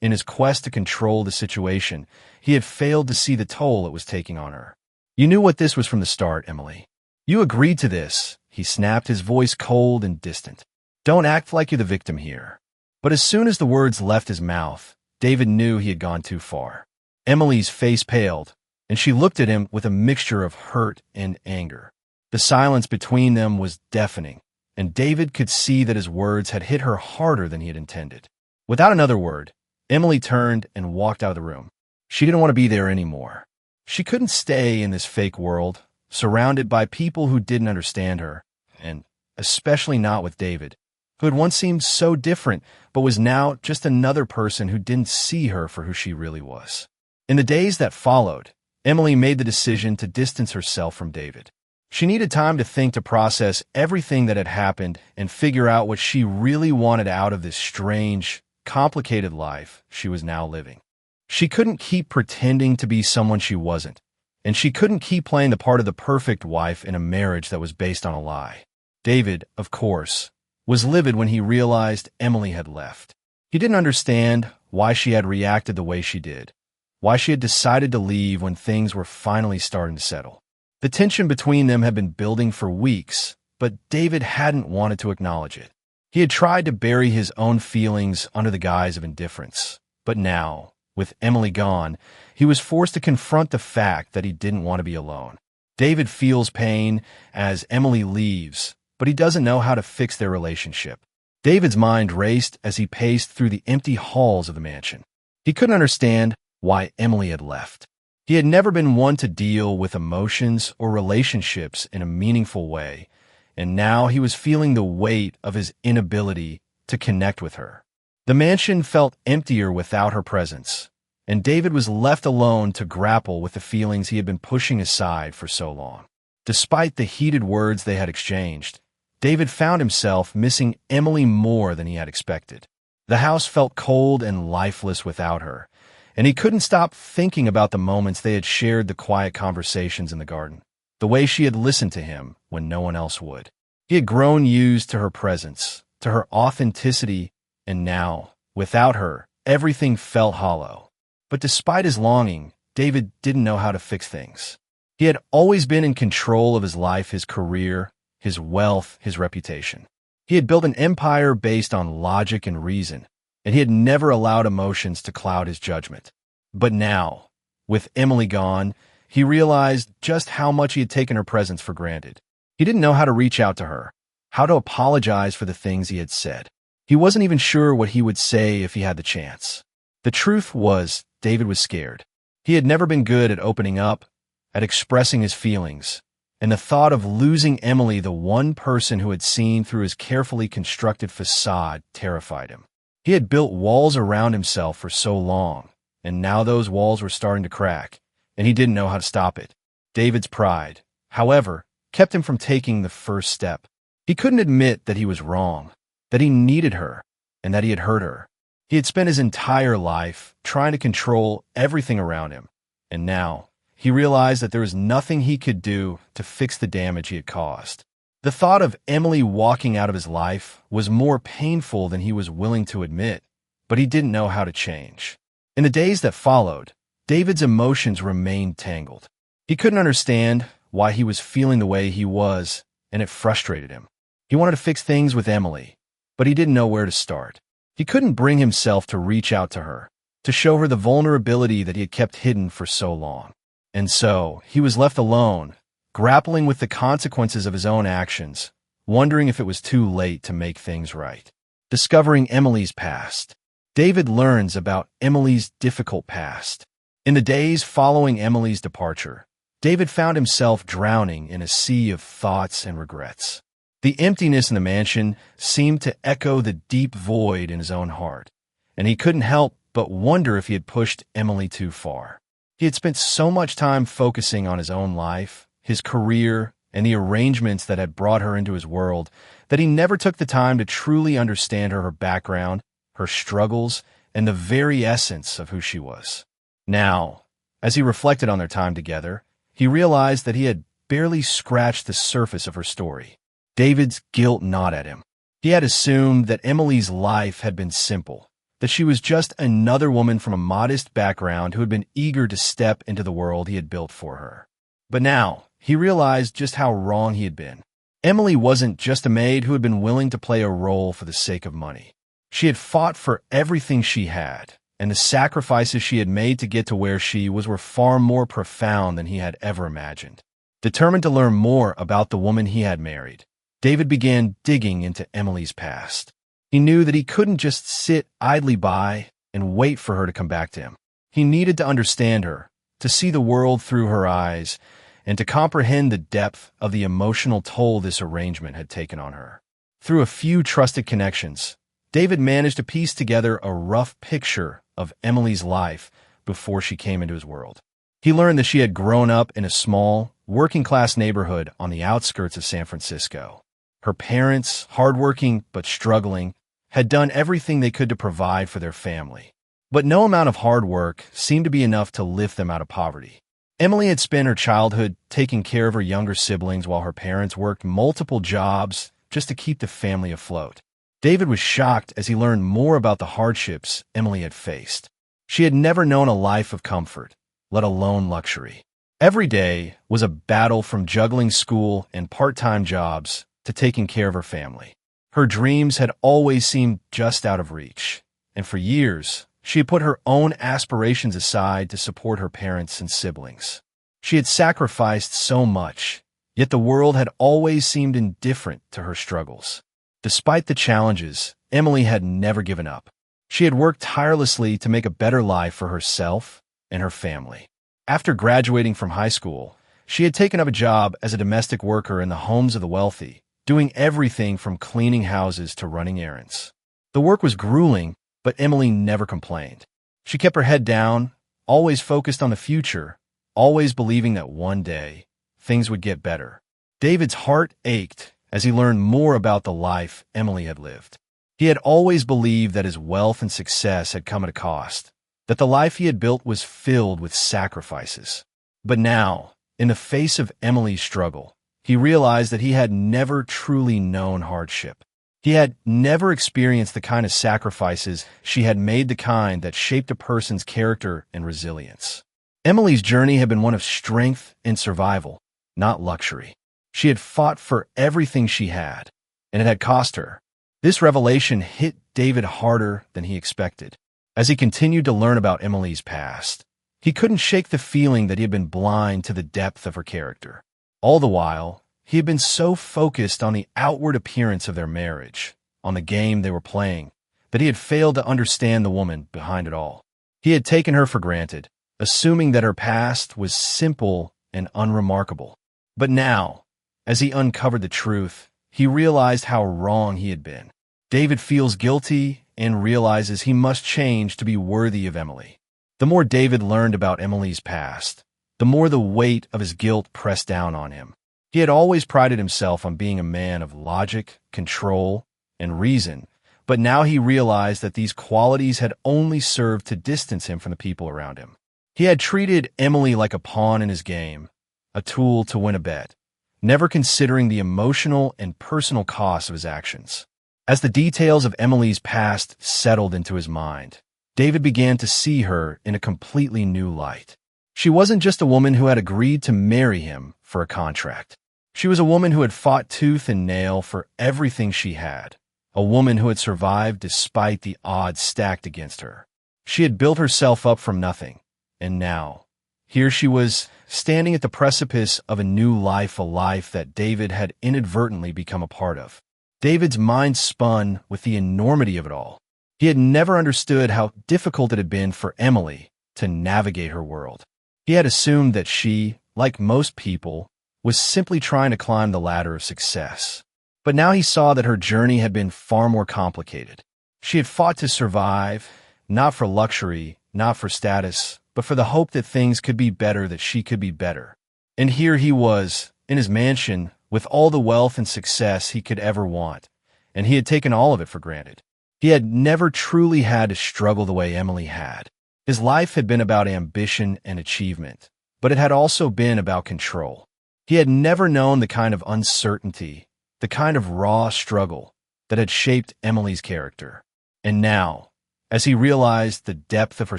In his quest to control the situation, he had failed to see the toll it was taking on her. You knew what this was from the start, Emily. You agreed to this, he snapped, his voice cold and distant. Don't act like you're the victim here. But as soon as the words left his mouth, David knew he had gone too far. Emily's face paled, and she looked at him with a mixture of hurt and anger. The silence between them was deafening, and David could see that his words had hit her harder than he had intended. Without another word, Emily turned and walked out of the room. She didn't want to be there anymore. She couldn't stay in this fake world, surrounded by people who didn't understand her, and especially not with David, who had once seemed so different, but was now just another person who didn't see her for who she really was. In the days that followed, Emily made the decision to distance herself from David. She needed time to think, to process everything that had happened, and figure out what she really wanted out of this strange, complicated life she was now living. She couldn't keep pretending to be someone she wasn't, and she couldn't keep playing the part of the perfect wife in a marriage that was based on a lie. David, of course, was livid when he realized Emily had left. He didn't understand why she had reacted the way she did, why she had decided to leave when things were finally starting to settle. The tension between them had been building for weeks, but David hadn't wanted to acknowledge it. He had tried to bury his own feelings under the guise of indifference, but now, with Emily gone, he was forced to confront the fact that he didn't want to be alone. David feels pain as Emily leaves, but he doesn't know how to fix their relationship. David's mind raced as he paced through the empty halls of the mansion. He couldn't understand why Emily had left. He had never been one to deal with emotions or relationships in a meaningful way, and now he was feeling the weight of his inability to connect with her. The mansion felt emptier without her presence, and David was left alone to grapple with the feelings he had been pushing aside for so long. Despite the heated words they had exchanged, David found himself missing Emily more than he had expected. The house felt cold and lifeless without her, and he couldn't stop thinking about the moments they had shared, the quiet conversations in the garden, the way she had listened to him when no one else would. He had grown used to her presence, to her authenticity, and now, without her, everything felt hollow. But despite his longing, David didn't know how to fix things. He had always been in control of his life, his career, his wealth, his reputation. He had built an empire based on logic and reason, and he had never allowed emotions to cloud his judgment. But now, with Emily gone, he realized just how much he had taken her presence for granted. He didn't know how to reach out to her, how to apologize for the things he had said. He wasn't even sure what he would say if he had the chance. The truth was, David was scared. He had never been good at opening up, at expressing his feelings, and the thought of losing Emily, the one person who had seen through his carefully constructed facade, terrified him. He had built walls around himself for so long, and now those walls were starting to crack, and he didn't know how to stop it. David's pride, however, kept him from taking the first step. He couldn't admit that he was wrong, that he needed her, and that he had hurt her. He had spent his entire life trying to control everything around him, and now he realized that there was nothing he could do to fix the damage he had caused. The thought of Emily walking out of his life was more painful than he was willing to admit, but he didn't know how to change. In the days that followed, David's emotions remained tangled. He couldn't understand why he was feeling the way he was, and it frustrated him. He wanted to fix things with Emily, but he didn't know where to start. He couldn't bring himself to reach out to her, to show her the vulnerability that he had kept hidden for so long. And so, he was left alone, grappling with the consequences of his own actions, wondering if it was too late to make things right. Discovering Emily's past. David learns about Emily's difficult past. In the days following Emily's departure, David found himself drowning in a sea of thoughts and regrets. The emptiness in the mansion seemed to echo the deep void in his own heart, and he couldn't help but wonder if he had pushed Emily too far. He had spent so much time focusing on his own life, his career, and the arrangements that had brought her into his world that he never took the time to truly understand her background, her struggles, and the very essence of who she was. Now, as he reflected on their time together, he realized that he had barely scratched the surface of her story. David's guilt gnawed at him. He had assumed that Emily's life had been simple, that she was just another woman from a modest background who had been eager to step into the world he had built for her. But now, he realized just how wrong he had been. Emily wasn't just a maid who had been willing to play a role for the sake of money. She had fought for everything she had, and the sacrifices she had made to get to where she was were far more profound than he had ever imagined. Determined to learn more about the woman he had married, David began digging into Emily's past. He knew that he couldn't just sit idly by and wait for her to come back to him. He needed to understand her, to see the world through her eyes, and to comprehend the depth of the emotional toll this arrangement had taken on her. Through a few trusted connections, David managed to piece together a rough picture of Emily's life before she came into his world. He learned that she had grown up in a small, working-class neighborhood on the outskirts of San Francisco. Her parents, hardworking but struggling, had done everything they could to provide for their family. But no amount of hard work seemed to be enough to lift them out of poverty. Emily had spent her childhood taking care of her younger siblings while her parents worked multiple jobs just to keep the family afloat. David was shocked as he learned more about the hardships Emily had faced. She had never known a life of comfort, let alone luxury. Every day was a battle, from juggling school and part-time jobs to taking care of her family. Her dreams had always seemed just out of reach, and for years, she had put her own aspirations aside to support her parents and siblings. She had sacrificed so much, yet the world had always seemed indifferent to her struggles. Despite the challenges, Emily had never given up. She had worked tirelessly to make a better life for herself and her family. After graduating from high school, she had taken up a job as a domestic worker in the homes of the wealthy, doing everything from cleaning houses to running errands. The work was grueling, but Emily never complained. She kept her head down, always focused on the future, always believing that one day, things would get better. David's heart ached as he learned more about the life Emily had lived. He had always believed that his wealth and success had come at a cost, that the life he had built was filled with sacrifices. But now, in the face of Emily's struggle, he realized that he had never truly known hardship. He had never experienced the kind of sacrifices she had made, the kind that shaped a person's character and resilience. Emily's journey had been one of strength and survival, not luxury. She had fought for everything she had, and it had cost her. This revelation hit David harder than he expected. As he continued to learn about Emily's past, he couldn't shake the feeling that he had been blind to the depth of her character. All the while, he had been so focused on the outward appearance of their marriage, on the game they were playing, that he had failed to understand the woman behind it all. He had taken her for granted, assuming that her past was simple and unremarkable. But now, as he uncovered the truth, he realized how wrong he had been. David feels guilty and realizes he must change to be worthy of Emily. The more David learned about Emily's past, the more the weight of his guilt pressed down on him. He had always prided himself on being a man of logic, control, and reason, but now he realized that these qualities had only served to distance him from the people around him. He had treated Emily like a pawn in his game, a tool to win a bet, never considering the emotional and personal costs of his actions. As the details of Emily's past settled into his mind, David began to see her in a completely new light. She wasn't just a woman who had agreed to marry him for a contract. She was a woman who had fought tooth and nail for everything she had, a woman who had survived despite the odds stacked against her. She had built herself up from nothing, and now, here she was, standing at the precipice of a new life, a life that David had inadvertently become a part of. David's mind spun with the enormity of it all. He had never understood how difficult it had been for Emily to navigate her world. He had assumed that she, like most people, was simply trying to climb the ladder of success. But now he saw that her journey had been far more complicated. She had fought to survive, not for luxury, not for status, but for the hope that things could be better, that she could be better. And here he was, in his mansion, with all the wealth and success he could ever want, and he had taken all of it for granted. He had never truly had to struggle the way Emily had. His life had been about ambition and achievement, but it had also been about control. He had never known the kind of uncertainty, the kind of raw struggle that had shaped Emily's character. And now, As he realized the depth of her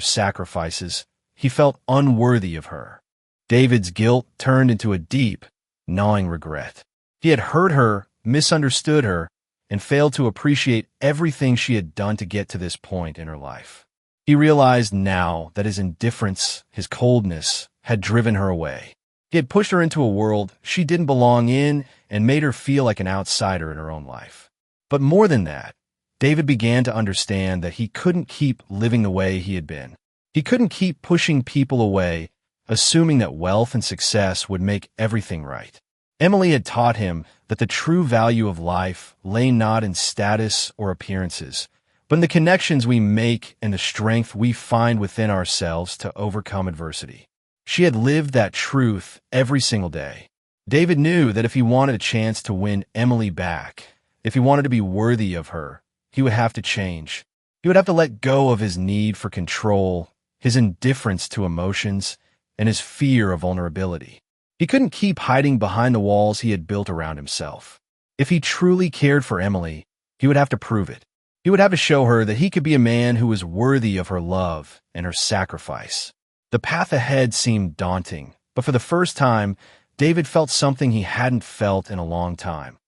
sacrifices, he felt unworthy of her. David's guilt turned into a deep, gnawing regret. He had hurt her, misunderstood her, and failed to appreciate everything she had done to get to this point in her life. He realized now that his indifference, his coldness, had driven her away. He had pushed her into a world she didn't belong in and made her feel like an outsider in her own life. But more than that, David began to understand that he couldn't keep living the way he had been. He couldn't keep pushing people away, assuming that wealth and success would make everything right. Emily had taught him that the true value of life lay not in status or appearances, but in the connections we make and the strength we find within ourselves to overcome adversity. She had lived that truth every single day. David knew that if he wanted a chance to win Emily back, if he wanted to be worthy of her, he would have to change. He would have to let go of his need for control, his indifference to emotions, and his fear of vulnerability. He couldn't keep hiding behind the walls he had built around himself. If he truly cared for Emily, he would have to prove it. He would have to show her that he could be a man who was worthy of her love and her sacrifice. The path ahead seemed daunting, but for the first time, David felt something he hadn't felt in a long time.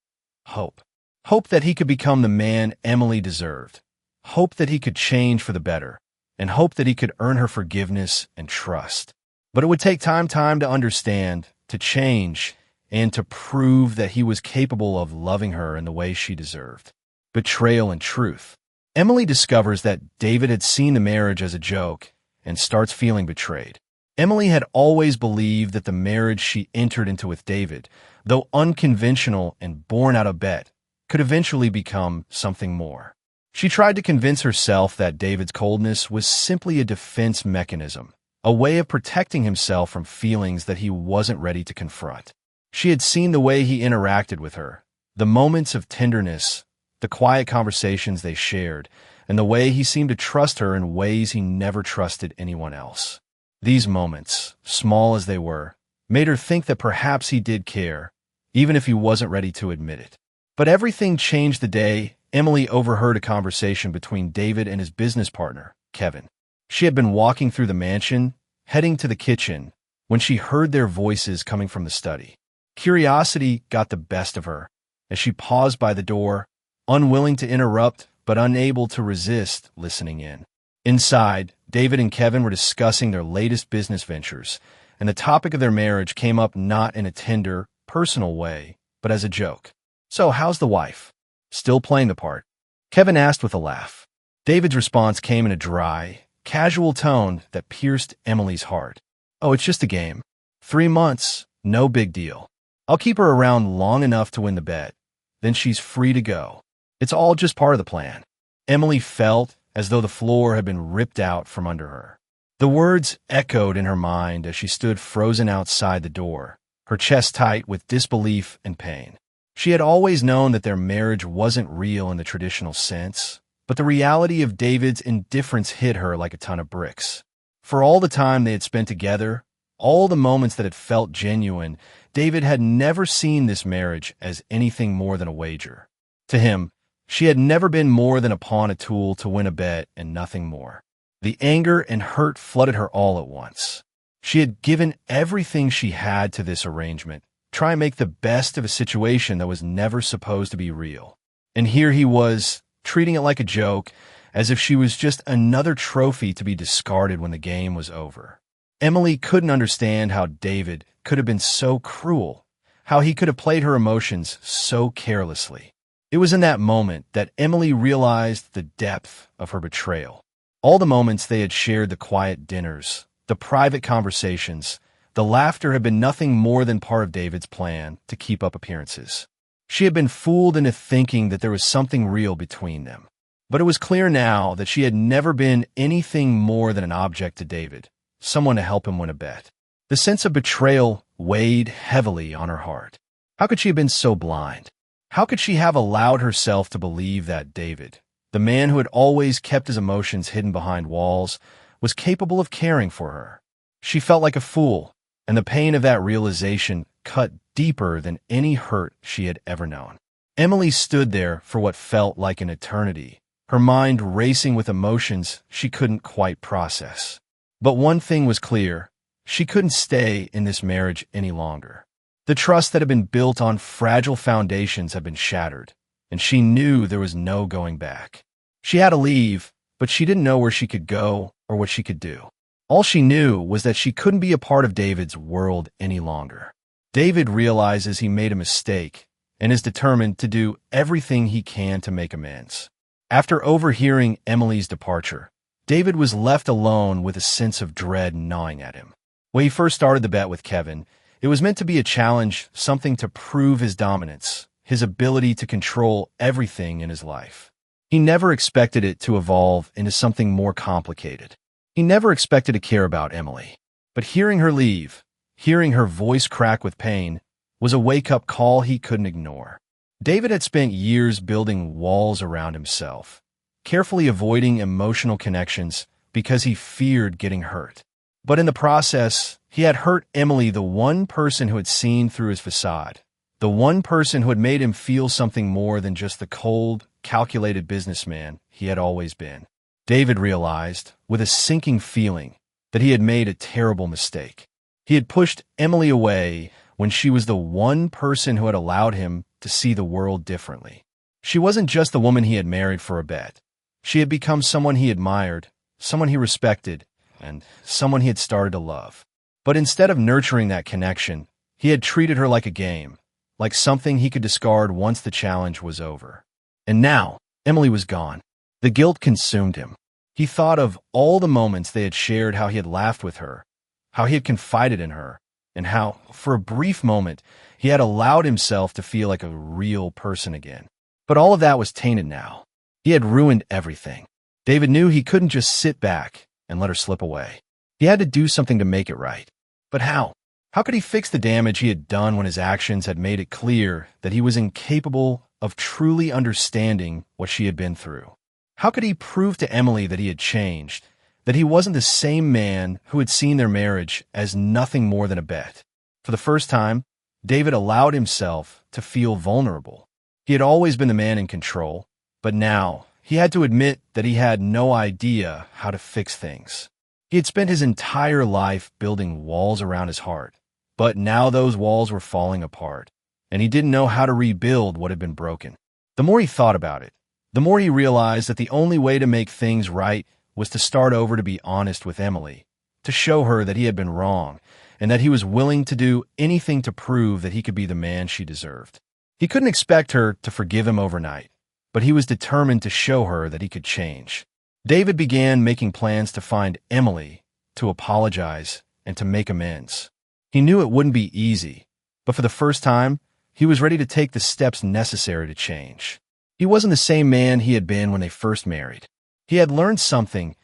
Hope. Hope that he could become the man Emily deserved. Hope that he could change for the better, and hope that he could earn her forgiveness and trust. But it would take time to understand, to change, and to prove that he was capable of loving her in the way she deserved. Betrayal and truth. Emily discovers that David had seen the marriage as a joke and starts feeling betrayed. Emily had always believed that the marriage she entered into with David, though unconventional and born out of bet, could eventually become something more. She tried to convince herself that David's coldness was simply a defense mechanism, a way of protecting himself from feelings that he wasn't ready to confront. She had seen the way he interacted with her, the moments of tenderness, the quiet conversations they shared, and the way he seemed to trust her in ways he never trusted anyone else. These moments, small as they were, made her think that perhaps he did care, even if he wasn't ready to admit it. But everything changed the day Emily overheard a conversation between David and his business partner, Kevin. She had been walking through the mansion, heading to the kitchen, when she heard their voices coming from the study. Curiosity got the best of her as she paused by the door, unwilling to interrupt but unable to resist listening in. Inside, David and Kevin were discussing their latest business ventures, and the topic of their marriage came up not in a tender, personal way, but as a joke. "So, how's the wife? Still playing the part?" Kevin asked with a laugh. David's response came in a dry, casual tone that pierced Emily's heart. "Oh, it's just a game. 3 months, no big deal. I'll keep her around long enough to win the bet. Then she's free to go. It's all just part of the plan." Emily felt as though the floor had been ripped out from under her. The words echoed in her mind as she stood frozen outside the door, her chest tight with disbelief and pain. She had always known that their marriage wasn't real in the traditional sense, but the reality of David's indifference hit her like a ton of bricks. For all the time they had spent together, all the moments that had felt genuine, David had never seen this marriage as anything more than a wager. To him, she had never been more than a pawn, a tool to win a bet, and nothing more. The anger and hurt flooded her all at once. She had given everything she had to this arrangement, trying to make the best of a situation that was never supposed to be real. And here he was, treating it like a joke, as if she was just another trophy to be discarded when the game was over. Emily couldn't understand how David could have been so cruel, how he could have played her emotions so carelessly. It was in that moment that Emily realized the depth of her betrayal. All the moments they had shared, the quiet dinners, the private conversations, the laughter had been nothing more than part of David's plan to keep up appearances. She had been fooled into thinking that there was something real between them. But it was clear now that she had never been anything more than an object to David, someone to help him win a bet. The sense of betrayal weighed heavily on her heart. How could she have been so blind? How could she have allowed herself to believe that David, the man who had always kept his emotions hidden behind walls, was capable of caring for her? She felt like a fool, and the pain of that realization cut deeper than any hurt she had ever known. Emily stood there for what felt like an eternity, her mind racing with emotions she couldn't quite process. But one thing was clear: she couldn't stay in this marriage any longer. The trust that had been built on fragile foundations had been shattered, and she knew there was no going back. She had to leave, but she didn't know where she could go or what she could do. All she knew was that she couldn't be a part of David's world any longer. David realizes he made a mistake and is determined to do everything he can to make amends. After overhearing Emily's departure, David was left alone with a sense of dread gnawing at him. When he first started the bet with Kevin, it was meant to be a challenge, something to prove his dominance, his ability to control everything in his life. He never expected it to evolve into something more complicated. He never expected to care about Emily. But hearing her leave, hearing her voice crack with pain, was a wake-up call he couldn't ignore. David had spent years building walls around himself, carefully avoiding emotional connections because he feared getting hurt. But in the process, he had hurt Emily, the one person who had seen through his facade, the one person who had made him feel something more than just the cold, calculated businessman he had always been. David realized, with a sinking feeling, that he had made a terrible mistake. He had pushed Emily away when she was the one person who had allowed him to see the world differently. She wasn't just the woman he had married for a bet. She had become someone he admired, someone he respected, and someone he had started to love. But instead of nurturing that connection, he had treated her like a game, like something he could discard once the challenge was over. And now, Emily was gone. The guilt consumed him. He thought of all the moments they had shared, how he had laughed with her, how he had confided in her, and how, for a brief moment, he had allowed himself to feel like a real person again. But all of that was tainted now. He had ruined everything. David knew he couldn't just sit back and let her slip away. He had to do something to make it right. But how? How could he fix the damage he had done when his actions had made it clear that he was incapable of truly understanding what she had been through? How could he prove to Emily that he had changed, that he wasn't the same man who had seen their marriage as nothing more than a bet? For the first time, David allowed himself to feel vulnerable. He had always been the man in control, but now he had to admit that he had no idea how to fix things. He had spent his entire life building walls around his heart, but now those walls were falling apart, and he didn't know how to rebuild what had been broken. The more he thought about it, the more he realized that the only way to make things right was to start over, to be honest with Emily, to show her that he had been wrong, and that he was willing to do anything to prove that he could be the man she deserved. He couldn't expect her to forgive him overnight, but he was determined to show her that he could change. David began making plans to find Emily, to apologize, and to make amends. He knew it wouldn't be easy, but for the first time, he was ready to take the steps necessary to change. He wasn't the same man he had been when they first married. He had learned something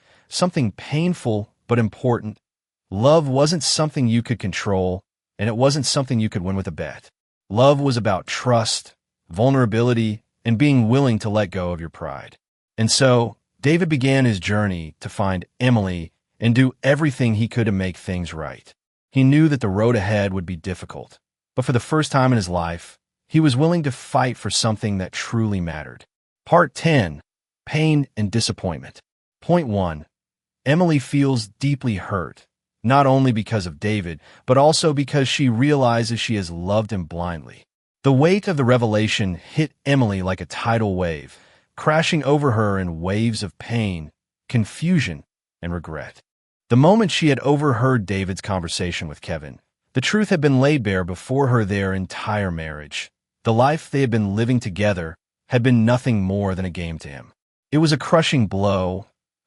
painful but important. Love wasn't something you could control, and it wasn't something you could win with a bet. Love was about trust, vulnerability, and being willing to let go of your pride. And so, David began his journey to find Emily and do everything he could to make things right. He knew that the road ahead would be difficult, but for the first time in his life, he was willing to fight for something that truly mattered. Part 10. Pain and Disappointment. Point 1. Emily feels deeply hurt, not only because of David, but also because she realizes she has loved him blindly. The weight of the revelation hit Emily like a tidal wave, crashing over her in waves of pain, confusion, and regret. The moment she had overheard David's conversation with Kevin, the truth had been laid bare before her. Their entire marriage, the life they had been living together, had been nothing more than a game to him. It was a crushing blow,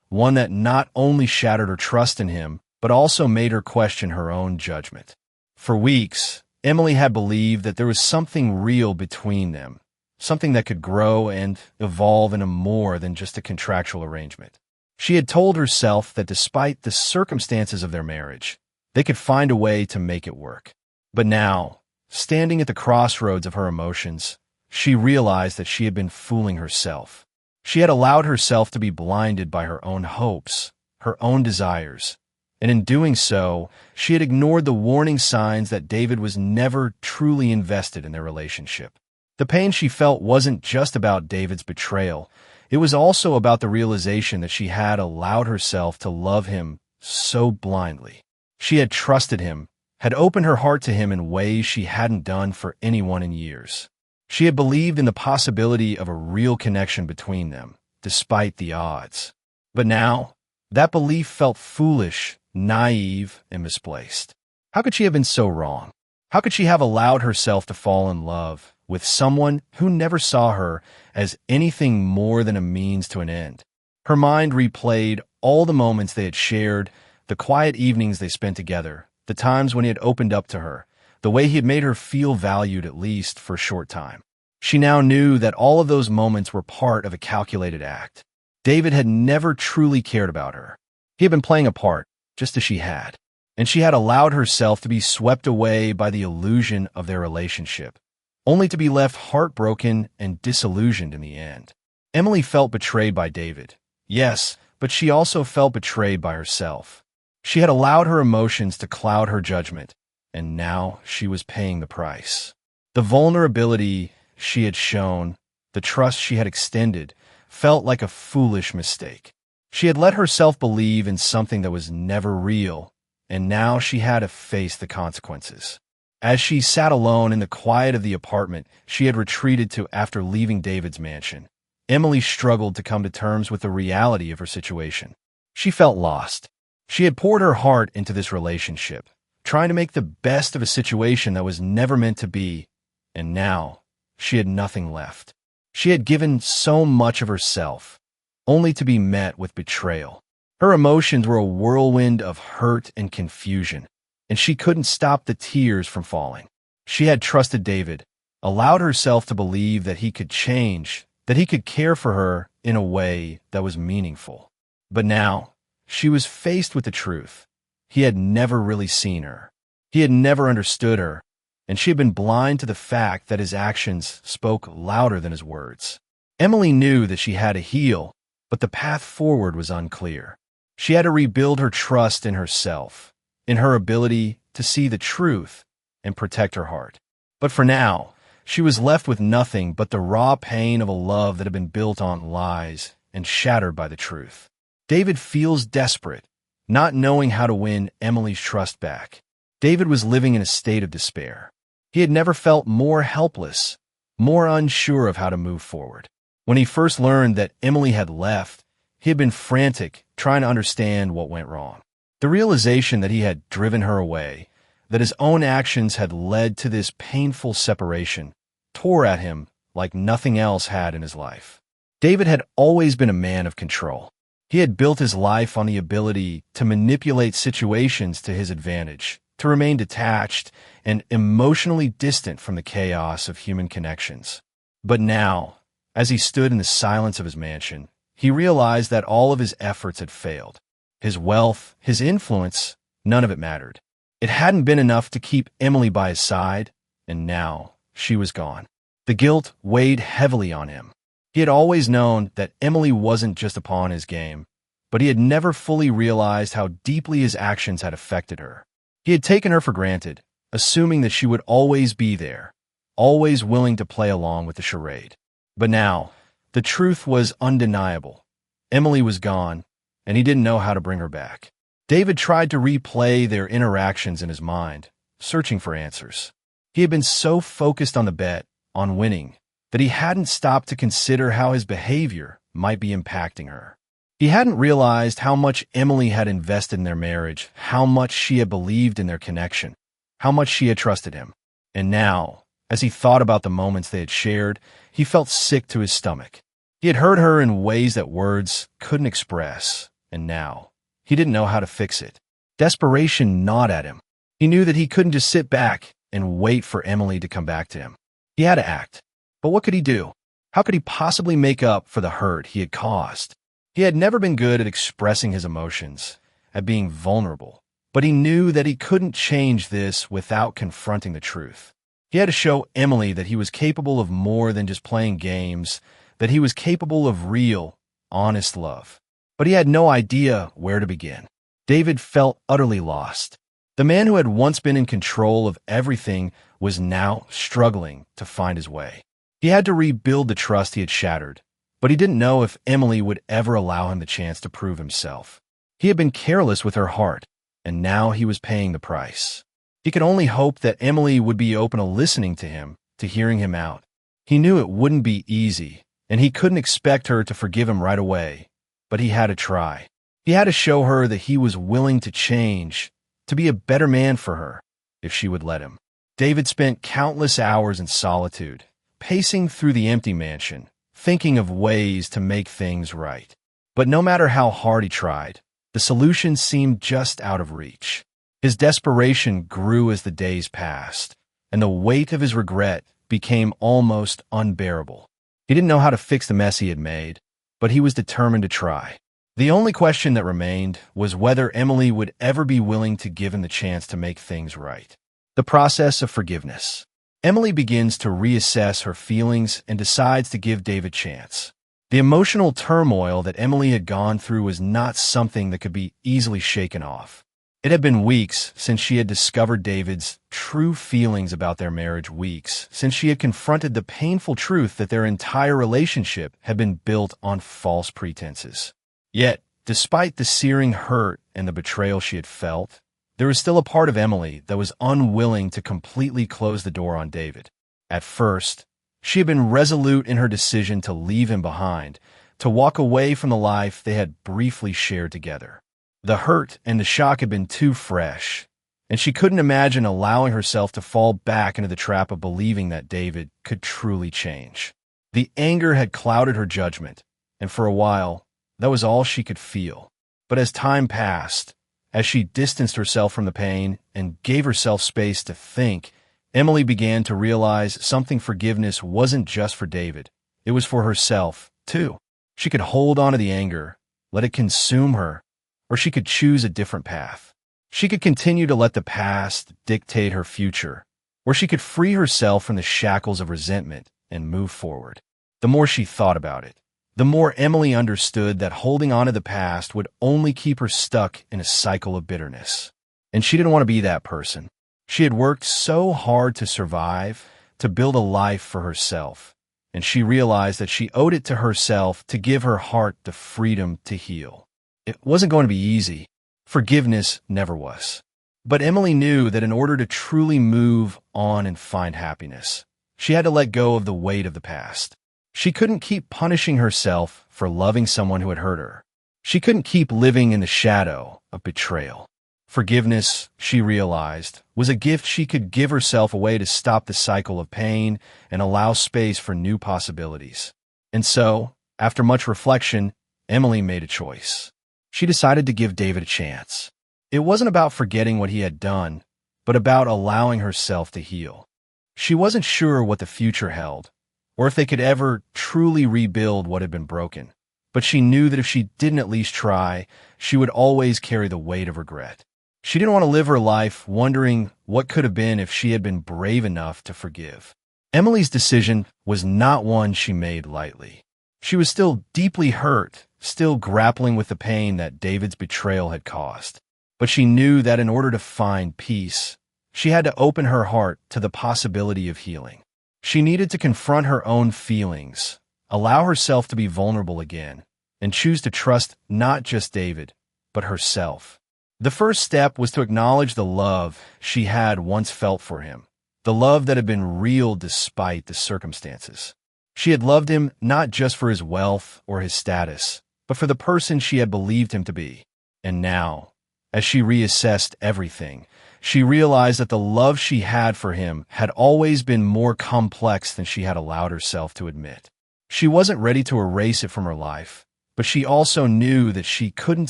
one that not only shattered her trust in him, but also made her question her own judgment. For weeks, Emily had believed that there was something real between them, something that could grow and evolve into more than just a contractual arrangement. She had told herself that despite the circumstances of their marriage, they could find a way to make it work. But now, standing at the crossroads of her emotions, she realized that she had been fooling herself. She had allowed herself to be blinded by her own hopes, her own desires, and in doing so, she had ignored the warning signs that David was never truly invested in their relationship. The pain she felt wasn't just about David's betrayal. It was also about the realization that she had allowed herself to love him so blindly. She had trusted him, had opened her heart to him in ways she hadn't done for anyone in years. She had believed in the possibility of a real connection between them, despite the odds. But now, that belief felt foolish, naive, and misplaced. How could she have been so wrong? How could she have allowed herself to fall in love with someone who never saw her as anything more than a means to an end? Her mind replayed all the moments they had shared, the quiet evenings they spent together, the times when he had opened up to her, the way he had made her feel valued at least for a short time. She now knew that all of those moments were part of a calculated act. David had never truly cared about her. He had been playing a part, just as she had, and she had allowed herself to be swept away by the illusion of their relationship, only to be left heartbroken and disillusioned in the end. Emily felt betrayed by David. Yes, but she also felt betrayed by herself. She had allowed her emotions to cloud her judgment, and now she was paying the price. The vulnerability she had shown, the trust she had extended, felt like a foolish mistake. She had let herself believe in something that was never real, and now she had to face the consequences. As she sat alone in the quiet of the apartment she had retreated to after leaving David's mansion, Emily struggled to come to terms with the reality of her situation. She felt lost. She had poured her heart into this relationship, trying to make the best of a situation that was never meant to be, and now she had nothing left. She had given so much of herself, only to be met with betrayal. Her emotions were a whirlwind of hurt and confusion, and she couldn't stop the tears from falling. She had trusted David, allowed herself to believe that he could change, that he could care for her in a way that was meaningful. But now, she was faced with the truth. He had never really seen her. He had never understood her, and she had been blind to the fact that his actions spoke louder than his words. Emily knew that she had to heal, but the path forward was unclear. She had to rebuild her trust in herself, in her ability to see the truth and protect her heart. But for now, she was left with nothing but the raw pain of a love that had been built on lies and shattered by the truth. David feels desperate, not knowing how to win Emily's trust back. David was living in a state of despair. He had never felt more helpless, more unsure of how to move forward. When he first learned that Emily had left, he had been frantic, trying to understand what went wrong. The realization that he had driven her away, that his own actions had led to this painful separation, tore at him like nothing else had in his life. David had always been a man of control. He had built his life on the ability to manipulate situations to his advantage, to remain detached and emotionally distant from the chaos of human connections. But now, as he stood in the silence of his mansion, he realized that all of his efforts had failed. His wealth, his influence, none of it mattered. It hadn't been enough to keep Emily by his side, and now she was gone. The guilt weighed heavily on him. He had always known that Emily wasn't just a pawn in his game, but he had never fully realized how deeply his actions had affected her. He had taken her for granted, assuming that she would always be there, always willing to play along with the charade. But now, the truth was undeniable. Emily was gone, and he didn't know how to bring her back. David tried to replay their interactions in his mind, searching for answers. He had been so focused on the bet, on winning, that he hadn't stopped to consider how his behavior might be impacting her. He hadn't realized how much Emily had invested in their marriage, how much she had believed in their connection, how much she had trusted him. And now, as he thought about the moments they had shared, he felt sick to his stomach. He had hurt her in ways that words couldn't express, and now he didn't know how to fix it. Desperation gnawed at him. He knew that he couldn't just sit back and wait for Emily to come back to him. He had to act. But what could he do? How could he possibly make up for the hurt he had caused? He had never been good at expressing his emotions, at being vulnerable, but he knew that he couldn't change this without confronting the truth. He had to show Emily that he was capable of more than just playing games, that he was capable of real, honest love. But he had no idea where to begin. David felt utterly lost. The man who had once been in control of everything was now struggling to find his way. He had to rebuild the trust he had shattered, But he didn't know if Emily would ever allow him the chance to prove himself. He had been careless with her heart, and now he was paying the price. He could only hope that Emily would be open to listening to him, to hearing him out. He knew it wouldn't be easy, and he couldn't expect her to forgive him right away, but he had to try. He had to show her that he was willing to change, to be a better man for her, if she would let him. David spent countless hours in solitude, pacing through the empty mansion, thinking of ways to make things right. But no matter how hard he tried, the solution seemed just out of reach. His desperation grew as the days passed, and the weight of his regret became almost unbearable. He didn't know how to fix the mess he had made, but he was determined to try. The only question that remained was whether Emily would ever be willing to give him the chance to make things right. The process of forgiveness. Emily begins to reassess her feelings and decides to give David a chance. The emotional turmoil that Emily had gone through was not something that could be easily shaken off. It had been weeks since she had discovered David's true feelings about their marriage, weeks since she had confronted the painful truth that their entire relationship had been built on false pretenses. Yet, despite the searing hurt and the betrayal she had felt, there was still a part of Emily that was unwilling to completely close the door on David. At first, she had been resolute in her decision to leave him behind, to walk away from the life they had briefly shared together. The hurt and the shock had been too fresh, and she couldn't imagine allowing herself to fall back into the trap of believing that David could truly change. The anger had clouded her judgment, and for a while, that was all she could feel. But as time passed, as she distanced herself from the pain and gave herself space to think, Emily began to realize something. Forgiveness wasn't just for David. It was for herself, too. She could hold on to the anger, let it consume her, or she could choose a different path. She could continue to let the past dictate her future, or she could free herself from the shackles of resentment and move forward. The more she thought about it, the more Emily understood that holding on to the past would only keep her stuck in a cycle of bitterness. And she didn't want to be that person. She had worked so hard to survive, to build a life for herself, and she realized that she owed it to herself to give her heart the freedom to heal. It wasn't going to be easy. Forgiveness never was. But Emily knew that in order to truly move on and find happiness, she had to let go of the weight of the past. She couldn't keep punishing herself for loving someone who had hurt her. She couldn't keep living in the shadow of betrayal. Forgiveness, she realized, was a gift she could give herself away to stop the cycle of pain and allow space for new possibilities. And so, after much reflection, Emily made a choice. She decided to give David a chance. It wasn't about forgetting what he had done, but about allowing herself to heal. She wasn't sure what the future held, or if they could ever truly rebuild what had been broken. But she knew that if she didn't at least try, she would always carry the weight of regret. She didn't want to live her life wondering what could have been if she had been brave enough to forgive. Emily's decision was not one she made lightly. She was still deeply hurt, still grappling with the pain that David's betrayal had caused. But she knew that in order to find peace, she had to open her heart to the possibility of healing. She needed to confront her own feelings, allow herself to be vulnerable again, and choose to trust not just David, but herself. The first step was to acknowledge the love she had once felt for him, the love that had been real despite the circumstances. She had loved him not just for his wealth or his status, but for the person she had believed him to be. And now, as she reassessed everything, she realized that the love she had for him had always been more complex than she had allowed herself to admit. She wasn't ready to erase it from her life, but she also knew that she couldn't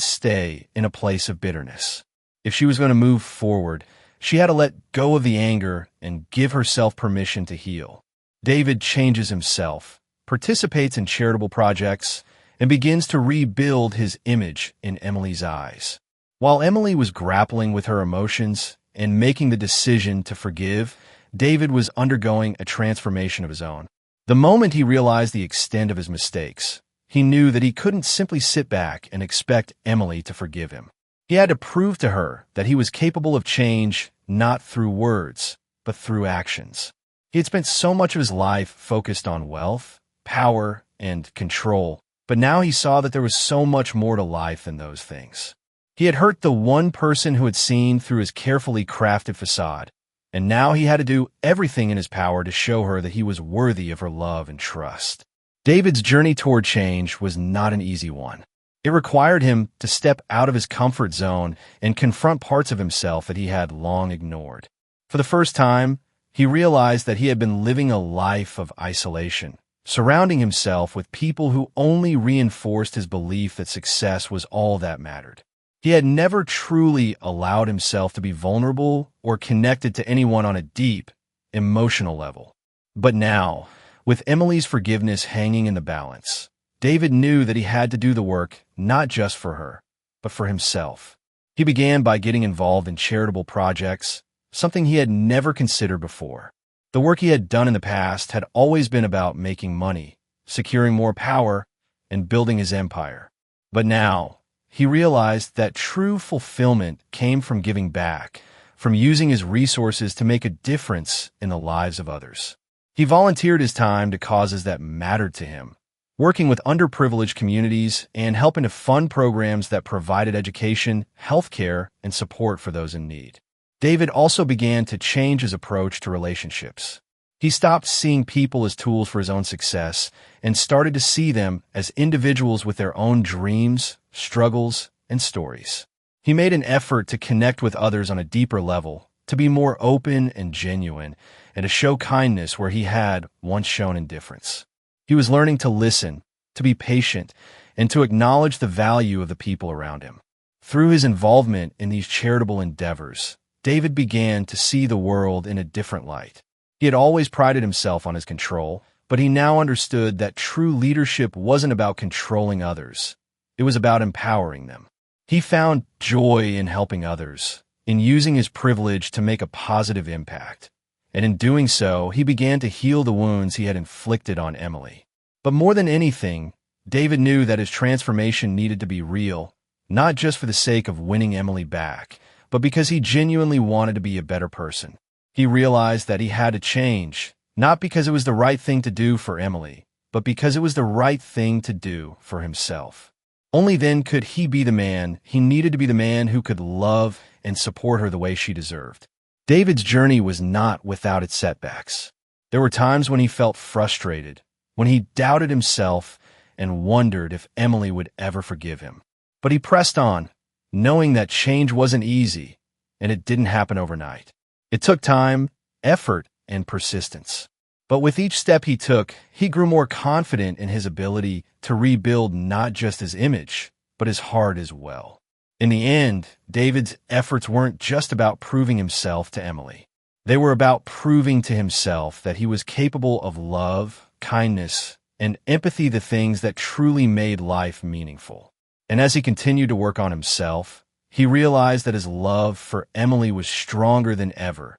stay in a place of bitterness. If she was going to move forward, she had to let go of the anger and give herself permission to heal. David changes himself, participates in charitable projects, and begins to rebuild his image in Emily's eyes. While Emily was grappling with her emotions and making the decision to forgive, David was undergoing a transformation of his own. The moment he realized the extent of his mistakes, he knew that he couldn't simply sit back and expect Emily to forgive him. He had to prove to her that he was capable of change not through words, but through actions. He had spent so much of his life focused on wealth, power, and control. But now he saw that there was so much more to life than those things. He had hurt the one person who had seen through his carefully crafted facade, and now he had to do everything in his power to show her that he was worthy of her love and trust. David's journey toward change was not an easy one. It required him to step out of his comfort zone and confront parts of himself that he had long ignored. For the first time, he realized that he had been living a life of isolation, surrounding himself with people who only reinforced his belief that success was all that mattered. He had never truly allowed himself to be vulnerable or connected to anyone on a deep, emotional level. But now, with Emily's forgiveness hanging in the balance, David knew that he had to do the work not just for her, but for himself. He began by getting involved in charitable projects, something he had never considered before. The work he had done in the past had always been about making money, securing more power, and building his empire. But now, he realized that true fulfillment came from giving back, from using his resources to make a difference in the lives of others. He volunteered his time to causes that mattered to him, working with underprivileged communities and helping to fund programs that provided education, healthcare, and support for those in need. David also began to change his approach to relationships. He stopped seeing people as tools for his own success and started to see them as individuals with their own dreams, struggles, and stories. He made an effort to connect with others on a deeper level, to be more open and genuine, and to show kindness where he had once shown indifference. He was learning to listen, to be patient, and to acknowledge the value of the people around him. Through his involvement in these charitable endeavors, David began to see the world in a different light. He had always prided himself on his control, but he now understood that true leadership wasn't about controlling others. It was about empowering them. He found joy in helping others, in using his privilege to make a positive impact. And in doing so, he began to heal the wounds he had inflicted on Emily. But more than anything, David knew that his transformation needed to be real, not just for the sake of winning Emily back, but because he genuinely wanted to be a better person. He realized that he had to change, not because it was the right thing to do for Emily, but because it was the right thing to do for himself. Only then could he be the man he needed to be, the man who could love and support her the way she deserved. David's journey was not without its setbacks. There were times when he felt frustrated, when he doubted himself and wondered if Emily would ever forgive him. But he pressed on, knowing that change wasn't easy, and it didn't happen overnight. It took time, effort, and persistence. But with each step he took, he grew more confident in his ability to rebuild not just his image, but his heart as well. In the end, David's efforts weren't just about proving himself to Emily. They were about proving to himself that he was capable of love, kindness, and empathy, the things that truly made life meaningful. And as he continued to work on himself, he realized that his love for Emily was stronger than ever,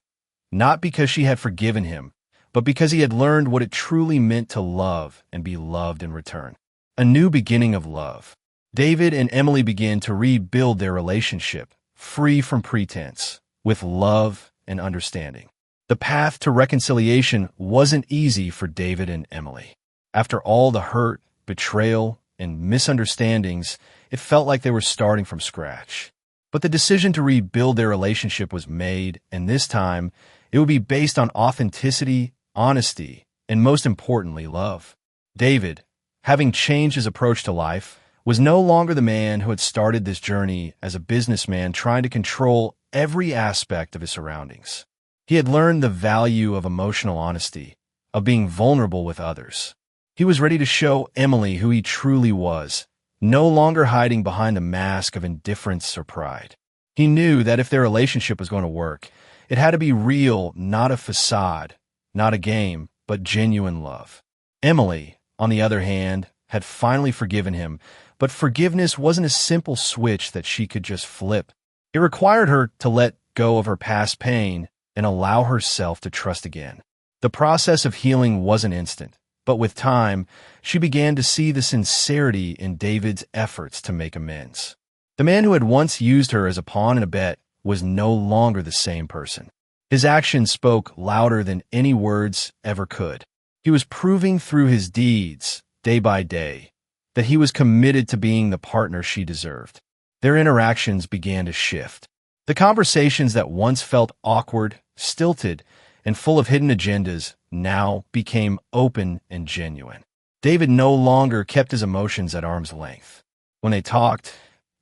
not because she had forgiven him, but because he had learned what it truly meant to love and be loved in return. A new beginning of love. David and Emily began to rebuild their relationship, free from pretense, with love and understanding. The path to reconciliation wasn't easy for David and Emily. After all the hurt, betrayal, and misunderstandings, it felt like they were starting from scratch. But the decision to rebuild their relationship was made, and this time, it would be based on authenticity, honesty, and most importantly, love. David, having changed his approach to life, was no longer the man who had started this journey as a businessman trying to control every aspect of his surroundings. He had learned the value of emotional honesty, of being vulnerable with others. He was ready to show Emily who he truly was, no longer hiding behind a mask of indifference or pride. He knew that if their relationship was going to work, it had to be real, not a facade, not a game, but genuine love. Emily, on the other hand, had finally forgiven him, but forgiveness wasn't a simple switch that she could just flip. It required her to let go of her past pain and allow herself to trust again. The process of healing wasn't instant, but with time, she began to see the sincerity in David's efforts to make amends. The man who had once used her as a pawn in a bet was no longer the same person. His actions spoke louder than any words ever could. He was proving through his deeds, day by day, that he was committed to being the partner she deserved. Their interactions began to shift. The conversations that once felt awkward, stilted, and full of hidden agendas now became open and genuine. David no longer kept his emotions at arm's length. When they talked,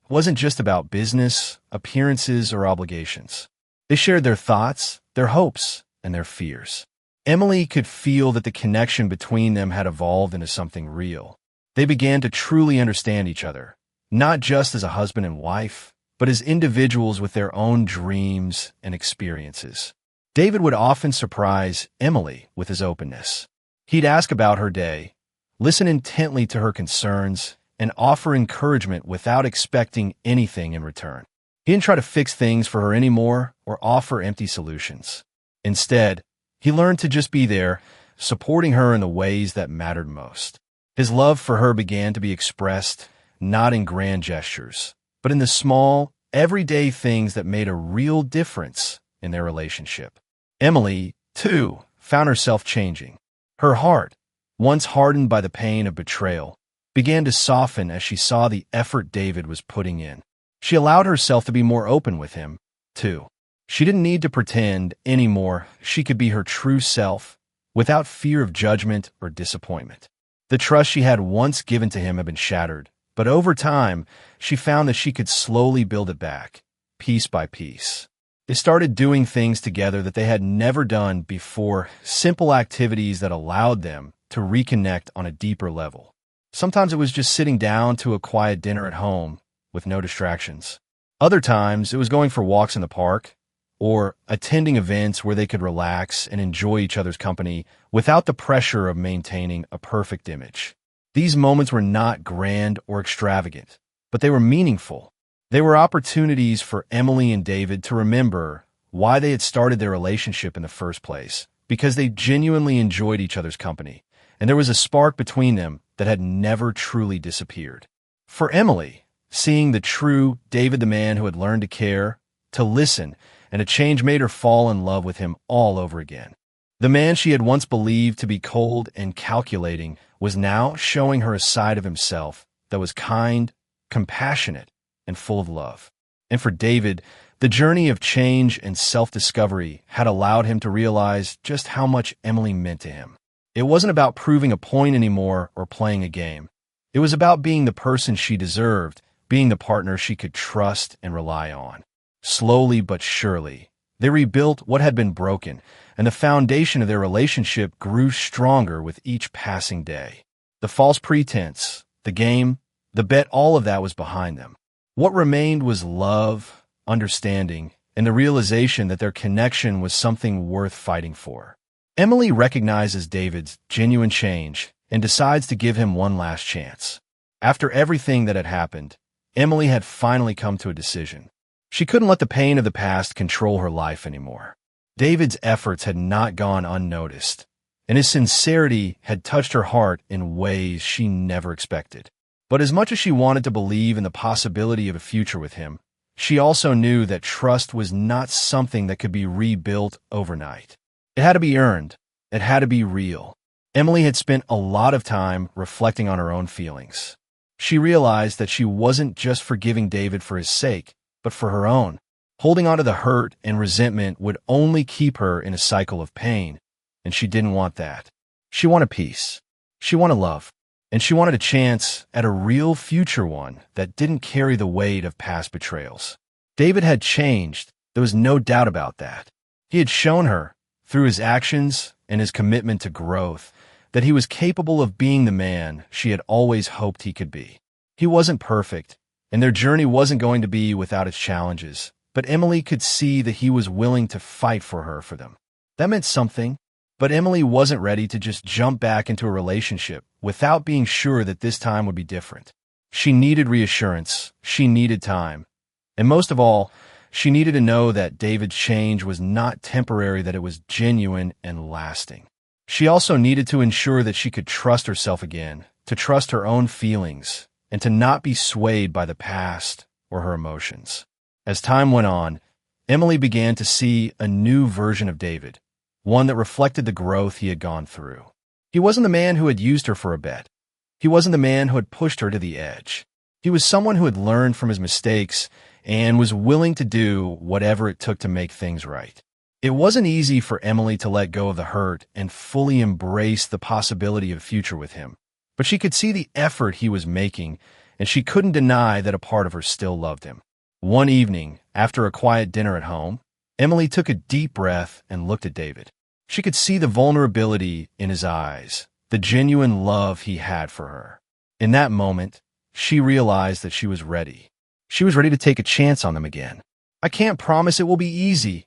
it wasn't just about business, appearances, or obligations. They shared their thoughts, their hopes, and their fears. Emily could feel that the connection between them had evolved into something real. They began to truly understand each other, not just as a husband and wife, but as individuals with their own dreams and experiences. David would often surprise Emily with his openness. He'd ask about her day, listen intently to her concerns, and offer encouragement without expecting anything in return. He didn't try to fix things for her anymore or offer empty solutions. Instead, he learned to just be there, supporting her in the ways that mattered most. His love for her began to be expressed not in grand gestures, but in the small, everyday things that made a real difference in their relationship. Emily, too, found herself changing. Her heart, once hardened by the pain of betrayal, began to soften as she saw the effort David was putting in. She allowed herself to be more open with him, too. She didn't need to pretend anymore. She could be her true self, without fear of judgment or disappointment. The trust she had once given to him had been shattered, but over time, she found that she could slowly build it back, piece by piece. They started doing things together that they had never done before, simple activities that allowed them to reconnect on a deeper level. Sometimes it was just sitting down to a quiet dinner at home with no distractions. Other times, it was going for walks in the park or attending events where they could relax and enjoy each other's company without the pressure of maintaining a perfect image. These moments were not grand or extravagant, but they were meaningful. They were opportunities for Emily and David to remember why they had started their relationship in the first place, because they genuinely enjoyed each other's company, and there was a spark between them that had never truly disappeared. For Emily, seeing the true David, the man who had learned to care, to listen, and a change made her fall in love with him all over again. The man she had once believed to be cold and calculating was now showing her a side of himself that was kind, compassionate, and full of love. And for David, the journey of change and self-discovery had allowed him to realize just how much Emily meant to him. It wasn't about proving a point anymore or playing a game. It was about being the person she deserved, being the partner she could trust and rely on. Slowly but surely, they rebuilt what had been broken, and the foundation of their relationship grew stronger with each passing day. The false pretense, the game, the bet, all of that was behind them. What remained was love, understanding, and the realization that their connection was something worth fighting for. Emily recognizes David's genuine change and decides to give him one last chance. After everything that had happened, Emily had finally come to a decision. She couldn't let the pain of the past control her life anymore. David's efforts had not gone unnoticed, and his sincerity had touched her heart in ways she never expected. But as much as she wanted to believe in the possibility of a future with him, she also knew that trust was not something that could be rebuilt overnight. It had to be earned. It had to be real. Emily had spent a lot of time reflecting on her own feelings. She realized that she wasn't just forgiving David for his sake, but for her own. Holding on to the hurt and resentment would only keep her in a cycle of pain, and she didn't want that. She wanted peace. She wanted love. And she wanted a chance at a real future one that didn't carry the weight of past betrayals. David had changed. There was no doubt about that. He had shown her, through his actions and his commitment to growth, that he was capable of being the man she had always hoped he could be. He wasn't perfect, and their journey wasn't going to be without its challenges, but Emily could see that he was willing to fight for her for them. That meant something, but Emily wasn't ready to just jump back into a relationship without being sure that this time would be different. She needed reassurance, she needed time, and most of all, she needed to know that David's change was not temporary, that it was genuine and lasting. She also needed to ensure that she could trust herself again, to trust her own feelings, and to not be swayed by the past or her emotions. As time went on, Emily began to see a new version of David, one that reflected the growth he had gone through. He wasn't the man who had used her for a bet. He wasn't the man who had pushed her to the edge. He was someone who had learned from his mistakes and was willing to do whatever it took to make things right. It wasn't easy for Emily to let go of the hurt and fully embrace the possibility of a future with him, but she could see the effort he was making, and she couldn't deny that a part of her still loved him. One evening, after a quiet dinner at home, Emily took a deep breath and looked at David. She could see the vulnerability in his eyes, the genuine love he had for her. In that moment, she realized that she was ready. She was ready to take a chance on them again. "I can't promise it will be easy,"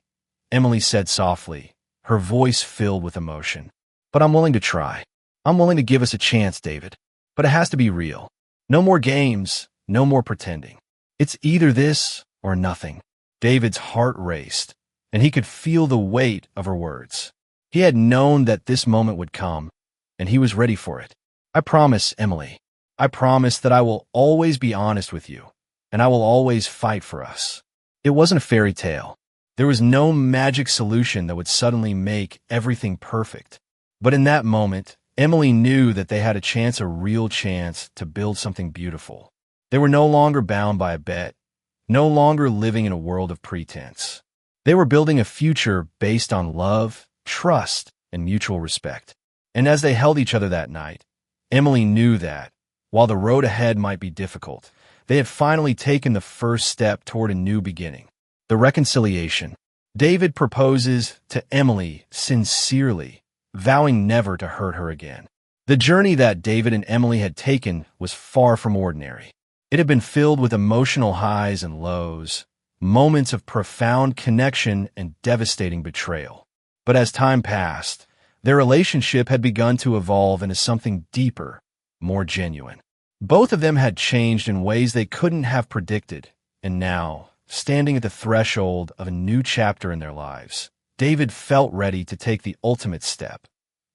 Emily said softly, her voice filled with emotion. "But I'm willing to try. I'm willing to give us a chance, David. But it has to be real. No more games, no more pretending. It's either this or nothing." David's heart raced, and he could feel the weight of her words. He had known that this moment would come, and he was ready for it. "I promise, Emily. I promise that I will always be honest with you, and I will always fight for us." It wasn't a fairy tale. There was no magic solution that would suddenly make everything perfect. But in that moment, Emily knew that they had a real chance to build something beautiful. They were no longer bound by a bet, no longer living in a world of pretense. They were building a future based on love, trust, and mutual respect. And as they held each other that night, Emily knew that, while the road ahead might be difficult, they had finally taken the first step toward a new beginning. The reconciliation. David proposes to Emily sincerely, vowing never to hurt her again. The journey that David and Emily had taken was far from ordinary. It had been filled with emotional highs and lows, moments of profound connection and devastating betrayal. But as time passed, their relationship had begun to evolve into something deeper, more genuine. Both of them had changed in ways they couldn't have predicted, and now, standing at the threshold of a new chapter in their lives, David felt ready to take the ultimate step.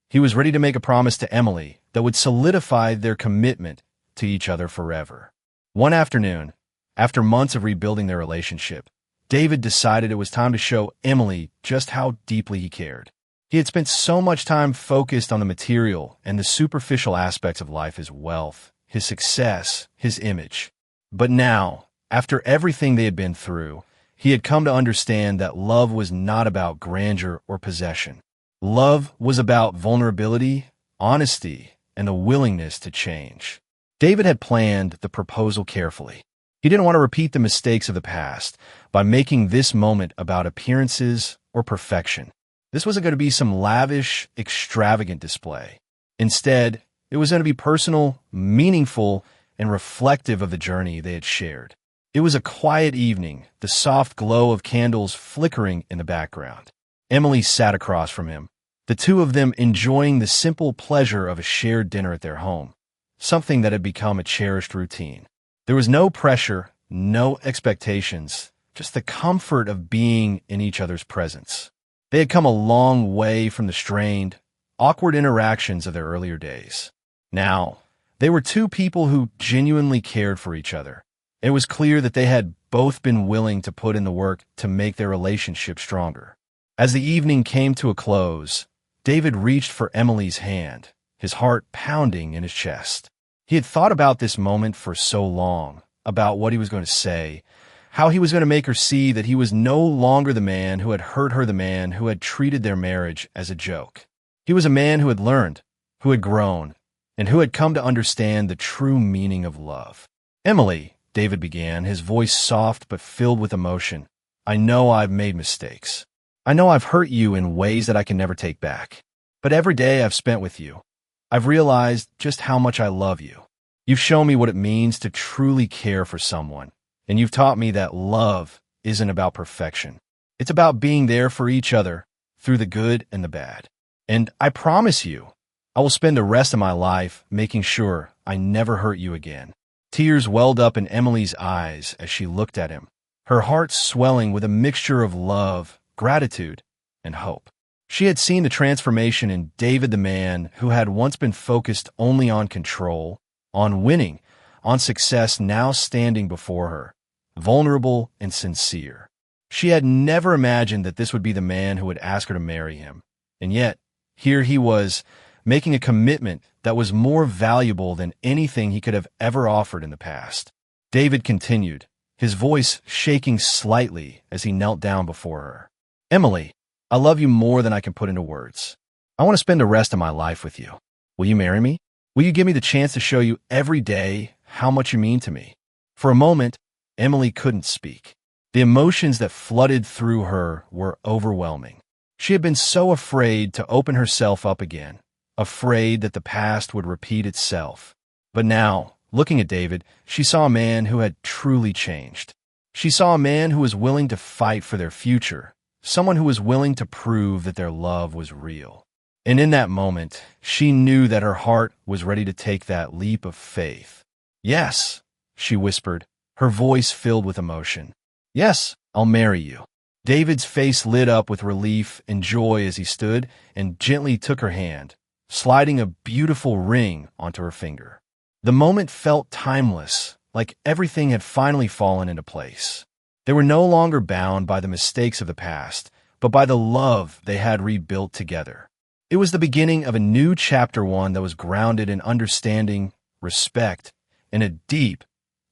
He was ready to make a promise to Emily that would solidify their commitment to each other forever. One afternoon, after months of rebuilding their relationship, David decided it was time to show Emily just how deeply he cared. He had spent so much time focused on the material and the superficial aspects of life, his wealth, his success, his image. But now, after everything they had been through, he had come to understand that love was not about grandeur or possession. Love was about vulnerability, honesty, and the willingness to change. David had planned the proposal carefully. He didn't want to repeat the mistakes of the past by making this moment about appearances or perfection. This wasn't going to be some lavish, extravagant display. Instead, it was going to be personal, meaningful, and reflective of the journey they had shared. It was a quiet evening, the soft glow of candles flickering in the background. Emily sat across from him, the two of them enjoying the simple pleasure of a shared dinner at their home, something that had become a cherished routine. There was no pressure, no expectations, just the comfort of being in each other's presence. They had come a long way from the strained, awkward interactions of their earlier days. Now, they were two people who genuinely cared for each other. It was clear that they had both been willing to put in the work to make their relationship stronger. As the evening came to a close, David reached for Emily's hand, his heart pounding in his chest. He had thought about this moment for so long, about what he was going to say, how he was going to make her see that he was no longer the man who had hurt her, the man who had treated their marriage as a joke. He was a man who had learned, who had grown, and who had come to understand the true meaning of love. "Emily," David began, his voice soft but filled with emotion, "I know I've made mistakes. I know I've hurt you in ways that I can never take back. But every day I've spent with you, I've realized just how much I love you. You've shown me what it means to truly care for someone, and you've taught me that love isn't about perfection. It's about being there for each other through the good and the bad. And I promise you, I will spend the rest of my life making sure I never hurt you again." Tears welled up in Emily's eyes as she looked at him, her heart swelling with a mixture of love, gratitude, and hope. She had seen the transformation in David, the man who had once been focused only on control, on winning, on success, now standing before her, vulnerable and sincere. She had never imagined that this would be the man who would ask her to marry him. And yet, here he was, making a commitment that was more valuable than anything he could have ever offered in the past. David continued, his voice shaking slightly as he knelt down before her. Emily, I love you more than I can put into words. I want to spend the rest of my life with you. Will you marry me? Will you give me the chance to show you every day how much you mean to me? For a moment, Emily couldn't speak. The emotions that flooded through her were overwhelming. She had been so afraid to open herself up again, afraid that the past would repeat itself. But now, looking at David, she saw a man who had truly changed. She saw a man who was willing to fight for their future, someone who was willing to prove that their love was real. And in that moment, she knew that her heart was ready to take that leap of faith. Yes, she whispered, her voice filled with emotion. Yes, I'll marry you. David's face lit up with relief and joy as he stood and gently took her hand, sliding a beautiful ring onto her finger. The moment felt timeless, like everything had finally fallen into place. They were no longer bound by the mistakes of the past, but by the love they had rebuilt together. It was the beginning of a new chapter, one that was grounded in understanding, respect, and a deep,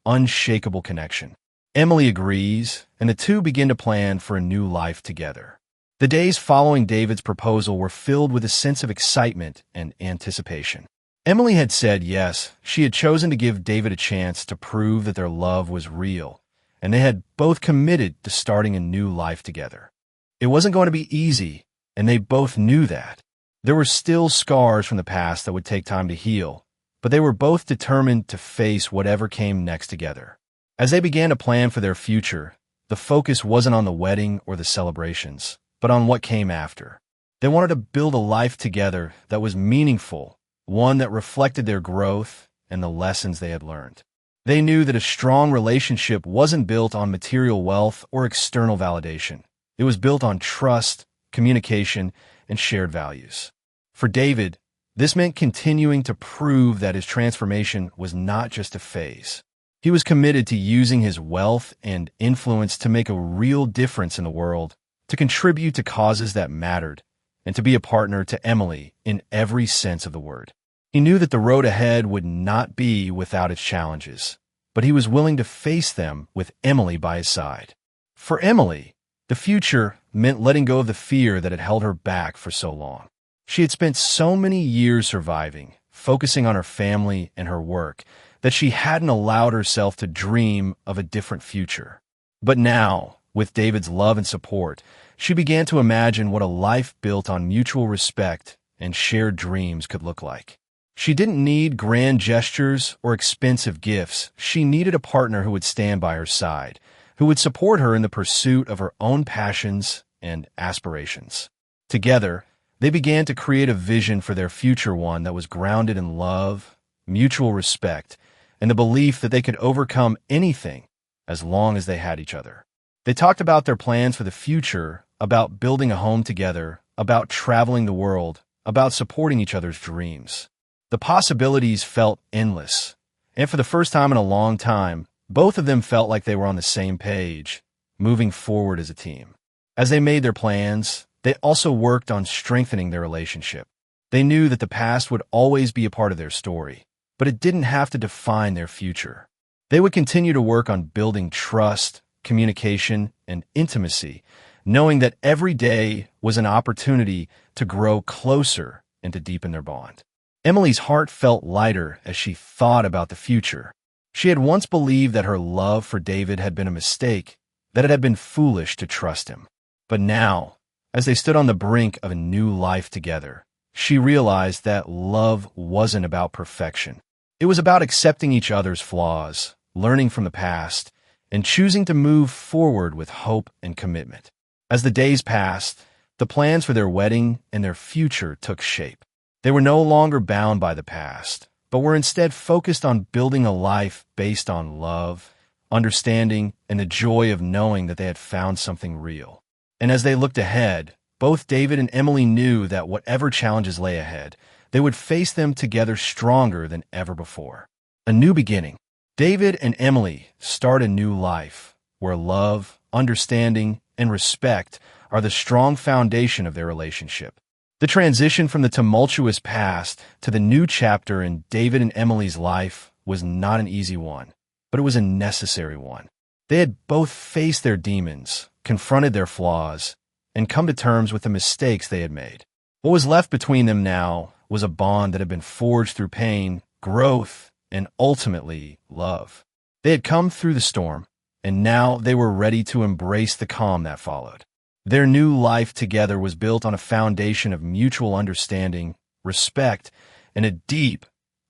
unshakable connection. Emily agrees, and the two begin to plan for a new life together. The days following David's proposal were filled with a sense of excitement and anticipation. Emily had said yes, she had chosen to give David a chance to prove that their love was real, and they had both committed to starting a new life together. It wasn't going to be easy, and they both knew that. There were still scars from the past that would take time to heal, but they were both determined to face whatever came next together. As they began to plan for their future, the focus wasn't on the wedding or the celebrations, but on what came after. They wanted to build a life together that was meaningful, one that reflected their growth and the lessons they had learned. They knew that a strong relationship wasn't built on material wealth or external validation. It was built on trust, communication, and shared values. For David, this meant continuing to prove that his transformation was not just a phase. He was committed to using his wealth and influence to make a real difference in the world, to contribute to causes that mattered, and to be a partner to Emily in every sense of the word. He knew that the road ahead would not be without its challenges, but he was willing to face them with Emily by his side. For Emily, the future meant letting go of the fear that had held her back for so long. She had spent so many years surviving, focusing on her family and her work, that she hadn't allowed herself to dream of a different future. But now, with David's love and support, she began to imagine what a life built on mutual respect and shared dreams could look like. She didn't need grand gestures or expensive gifts. She needed a partner who would stand by her side, who would support her in the pursuit of her own passions and aspirations. Together, they began to create a vision for their future, one that was grounded in love, mutual respect, and the belief that they could overcome anything as long as they had each other. They talked about their plans for the future, about building a home together, about traveling the world, about supporting each other's dreams. The possibilities felt endless, and for the first time in a long time, both of them felt like they were on the same page, moving forward as a team. As they made their plans, they also worked on strengthening their relationship. They knew that the past would always be a part of their story, but it didn't have to define their future. They would continue to work on building trust, communication, and intimacy, knowing that every day was an opportunity to grow closer and to deepen their bond. Emily's heart felt lighter as she thought about the future. She had once believed that her love for David had been a mistake, that it had been foolish to trust him. But now, as they stood on the brink of a new life together, she realized that love wasn't about perfection. It was about accepting each other's flaws, learning from the past, and choosing to move forward with hope and commitment. As the days passed, the plans for their wedding and their future took shape. They were no longer bound by the past, but were instead focused on building a life based on love, understanding, and the joy of knowing that they had found something real. And as they looked ahead, both David and Emily knew that whatever challenges lay ahead, they would face them together stronger than ever before. A new beginning. David and Emily start a new life, where love, understanding, and respect are the strong foundation of their relationship. The transition from the tumultuous past to the new chapter in David and Emily's life was not an easy one, but it was a necessary one. They had both faced their demons, confronted their flaws, and come to terms with the mistakes they had made. What was left between them now was a bond that had been forged through pain, growth, and ultimately love. They had come through the storm, and now they were ready to embrace the calm that followed. Their new life together was built on a foundation of mutual understanding, respect, and a deep,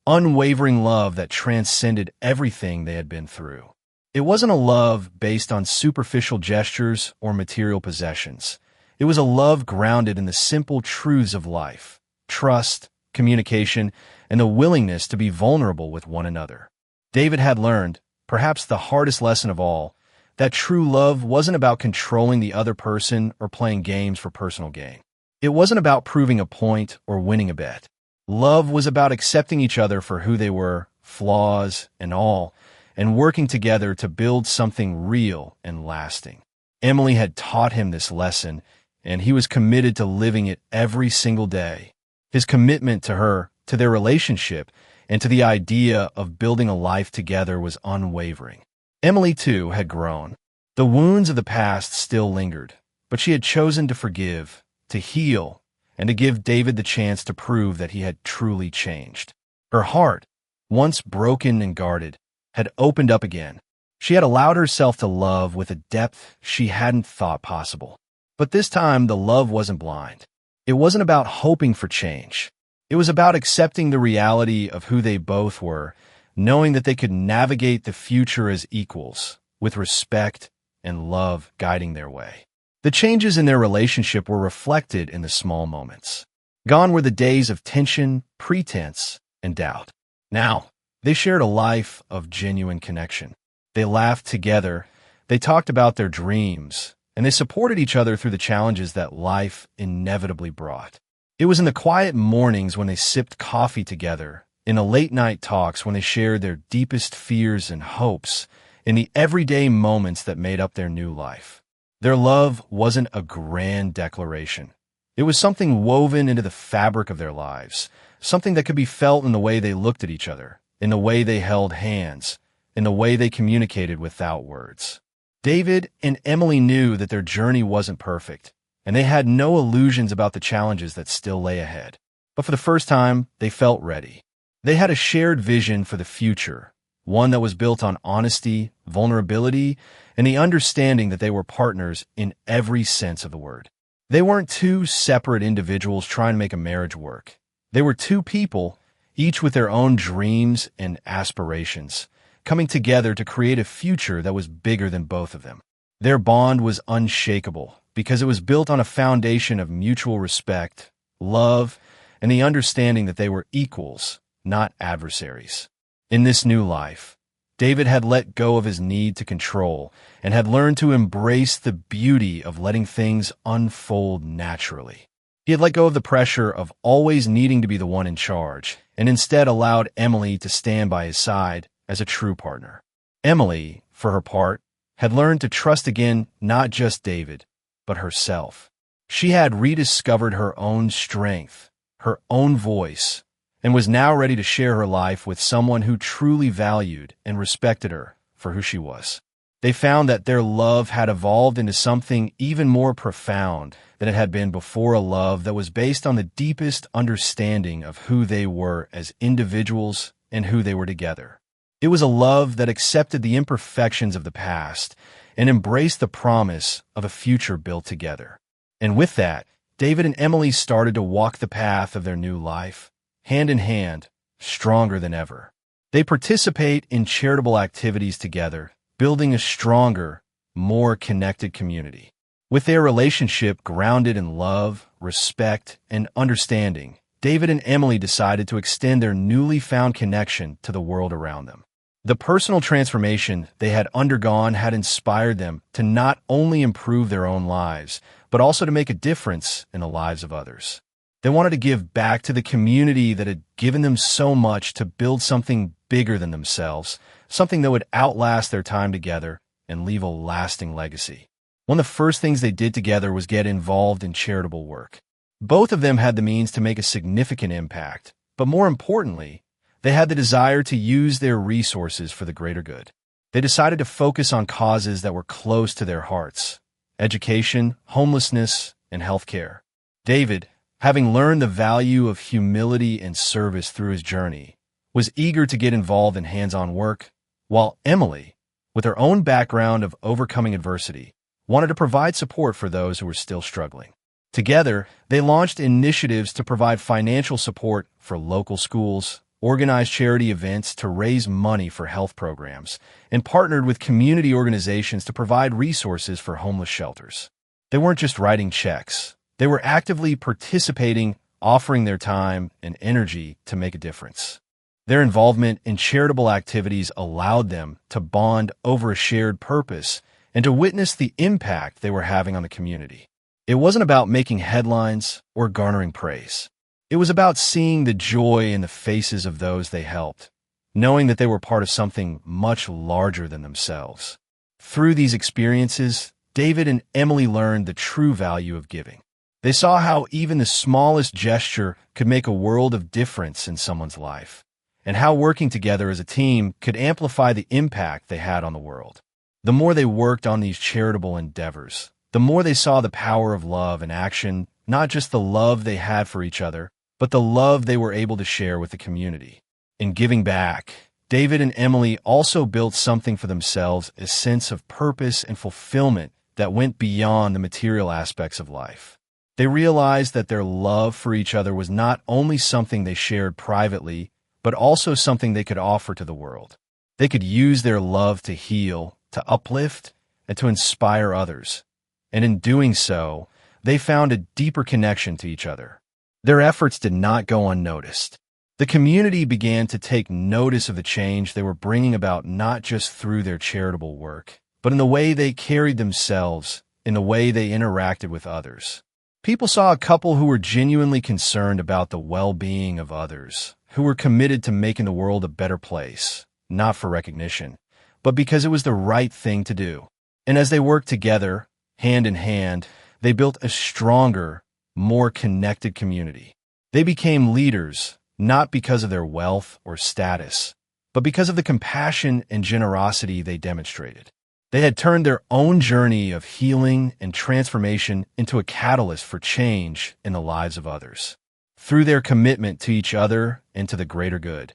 unwavering love that transcended everything they had been through. It wasn't a love based on superficial gestures or material possessions. It was a love grounded in the simple truths of life: trust, communication, and the willingness to be vulnerable with one another. David had learned, perhaps the hardest lesson of all, that true love wasn't about controlling the other person or playing games for personal gain. It wasn't about proving a point or winning a bet. Love was about accepting each other for who they were, flaws and all, and working together to build something real and lasting. Emily had taught him this lesson, and he was committed to living it every single day. His commitment to her, to their relationship, and to the idea of building a life together was unwavering. Emily, too, had grown. The wounds of the past still lingered, but she had chosen to forgive, to heal, and to give David the chance to prove that he had truly changed. Her heart, once broken and guarded, had opened up again. She had allowed herself to love with a depth she hadn't thought possible. But this time, the love wasn't blind. It wasn't about hoping for change. It was about accepting the reality of who they both were, knowing that they could navigate the future as equals, with respect and love guiding their way. The changes in their relationship were reflected in the small moments. Gone were the days of tension, pretense, and doubt. Now, they shared a life of genuine connection. They laughed together, they talked about their dreams, and they supported each other through the challenges that life inevitably brought. It was in the quiet mornings when they sipped coffee together, in the late-night talks when they shared their deepest fears and hopes, in the everyday moments that made up their new life. Their love wasn't a grand declaration. It was something woven into the fabric of their lives, something that could be felt in the way they looked at each other, in the way they held hands, in the way they communicated without words. David and Emily knew that their journey wasn't perfect, and they had no illusions about the challenges that still lay ahead. But for the first time, they felt ready. They had a shared vision for the future, one that was built on honesty, vulnerability, and the understanding that they were partners in every sense of the word. They weren't two separate individuals trying to make a marriage work. They were two people, each with their own dreams and aspirations, coming together to create a future that was bigger than both of them. Their bond was unshakable because it was built on a foundation of mutual respect, love, and the understanding that they were equals, not adversaries. In this new life, David had let go of his need to control and had learned to embrace the beauty of letting things unfold naturally. He had let go of the pressure of always needing to be the one in charge and instead allowed Emily to stand by his side as a true partner. Emily, for her part, had learned to trust again not just David, but herself. She had rediscovered her own strength, her own voice, and was now ready to share her life with someone who truly valued and respected her for who she was. They found that their love had evolved into something even more profound than it had been before, a love that was based on the deepest understanding of who they were as individuals and who they were together. It was a love that accepted the imperfections of the past and embraced the promise of a future built together. And with that, David and Emily started to walk the path of their new life, hand in hand, stronger than ever. They participate in charitable activities together, building a stronger, more connected community. With their relationship grounded in love, respect, and understanding, David and Emily decided to extend their newly found connection to the world around them. The personal transformation they had undergone had inspired them to not only improve their own lives, but also to make a difference in the lives of others. They wanted to give back to the community that had given them so much to build something bigger than themselves, something that would outlast their time together and leave a lasting legacy. One of the first things they did together was get involved in charitable work. Both of them had the means to make a significant impact, but more importantly, they had the desire to use their resources for the greater good. They decided to focus on causes that were close to their hearts: education, homelessness, and healthcare. David, having learned the value of humility and service through his journey, was eager to get involved in hands-on work, while Emily, with her own background of overcoming adversity, wanted to provide support for those who were still struggling. Together, they launched initiatives to provide financial support for local schools, organized charity events to raise money for health programs, and partnered with community organizations to provide resources for homeless shelters. They weren't just writing checks. They were actively participating, offering their time and energy to make a difference. Their involvement in charitable activities allowed them to bond over a shared purpose and to witness the impact they were having on the community. It wasn't about making headlines or garnering praise. It was about seeing the joy in the faces of those they helped, knowing that they were part of something much larger than themselves. Through these experiences, David and Emily learned the true value of giving. They saw how even the smallest gesture could make a world of difference in someone's life, and how working together as a team could amplify the impact they had on the world. The more they worked on these charitable endeavors, the more they saw the power of love in action, not just the love they had for each other, but the love they were able to share with the community. In giving back, David and Emily also built something for themselves, a sense of purpose and fulfillment that went beyond the material aspects of life. They realized that their love for each other was not only something they shared privately, but also something they could offer to the world. They could use their love to heal, to uplift, and to inspire others. And in doing so, they found a deeper connection to each other. Their efforts did not go unnoticed. The community began to take notice of the change they were bringing about, not just through their charitable work, but in the way they carried themselves, in the way they interacted with others. People saw a couple who were genuinely concerned about the well-being of others, who were committed to making the world a better place, not for recognition, but because it was the right thing to do. And as they worked together, hand in hand, they built a stronger, more connected community. They became leaders, not because of their wealth or status, but because of the compassion and generosity they demonstrated. They had turned their own journey of healing and transformation into a catalyst for change in the lives of others. Through their commitment to each other and to the greater good,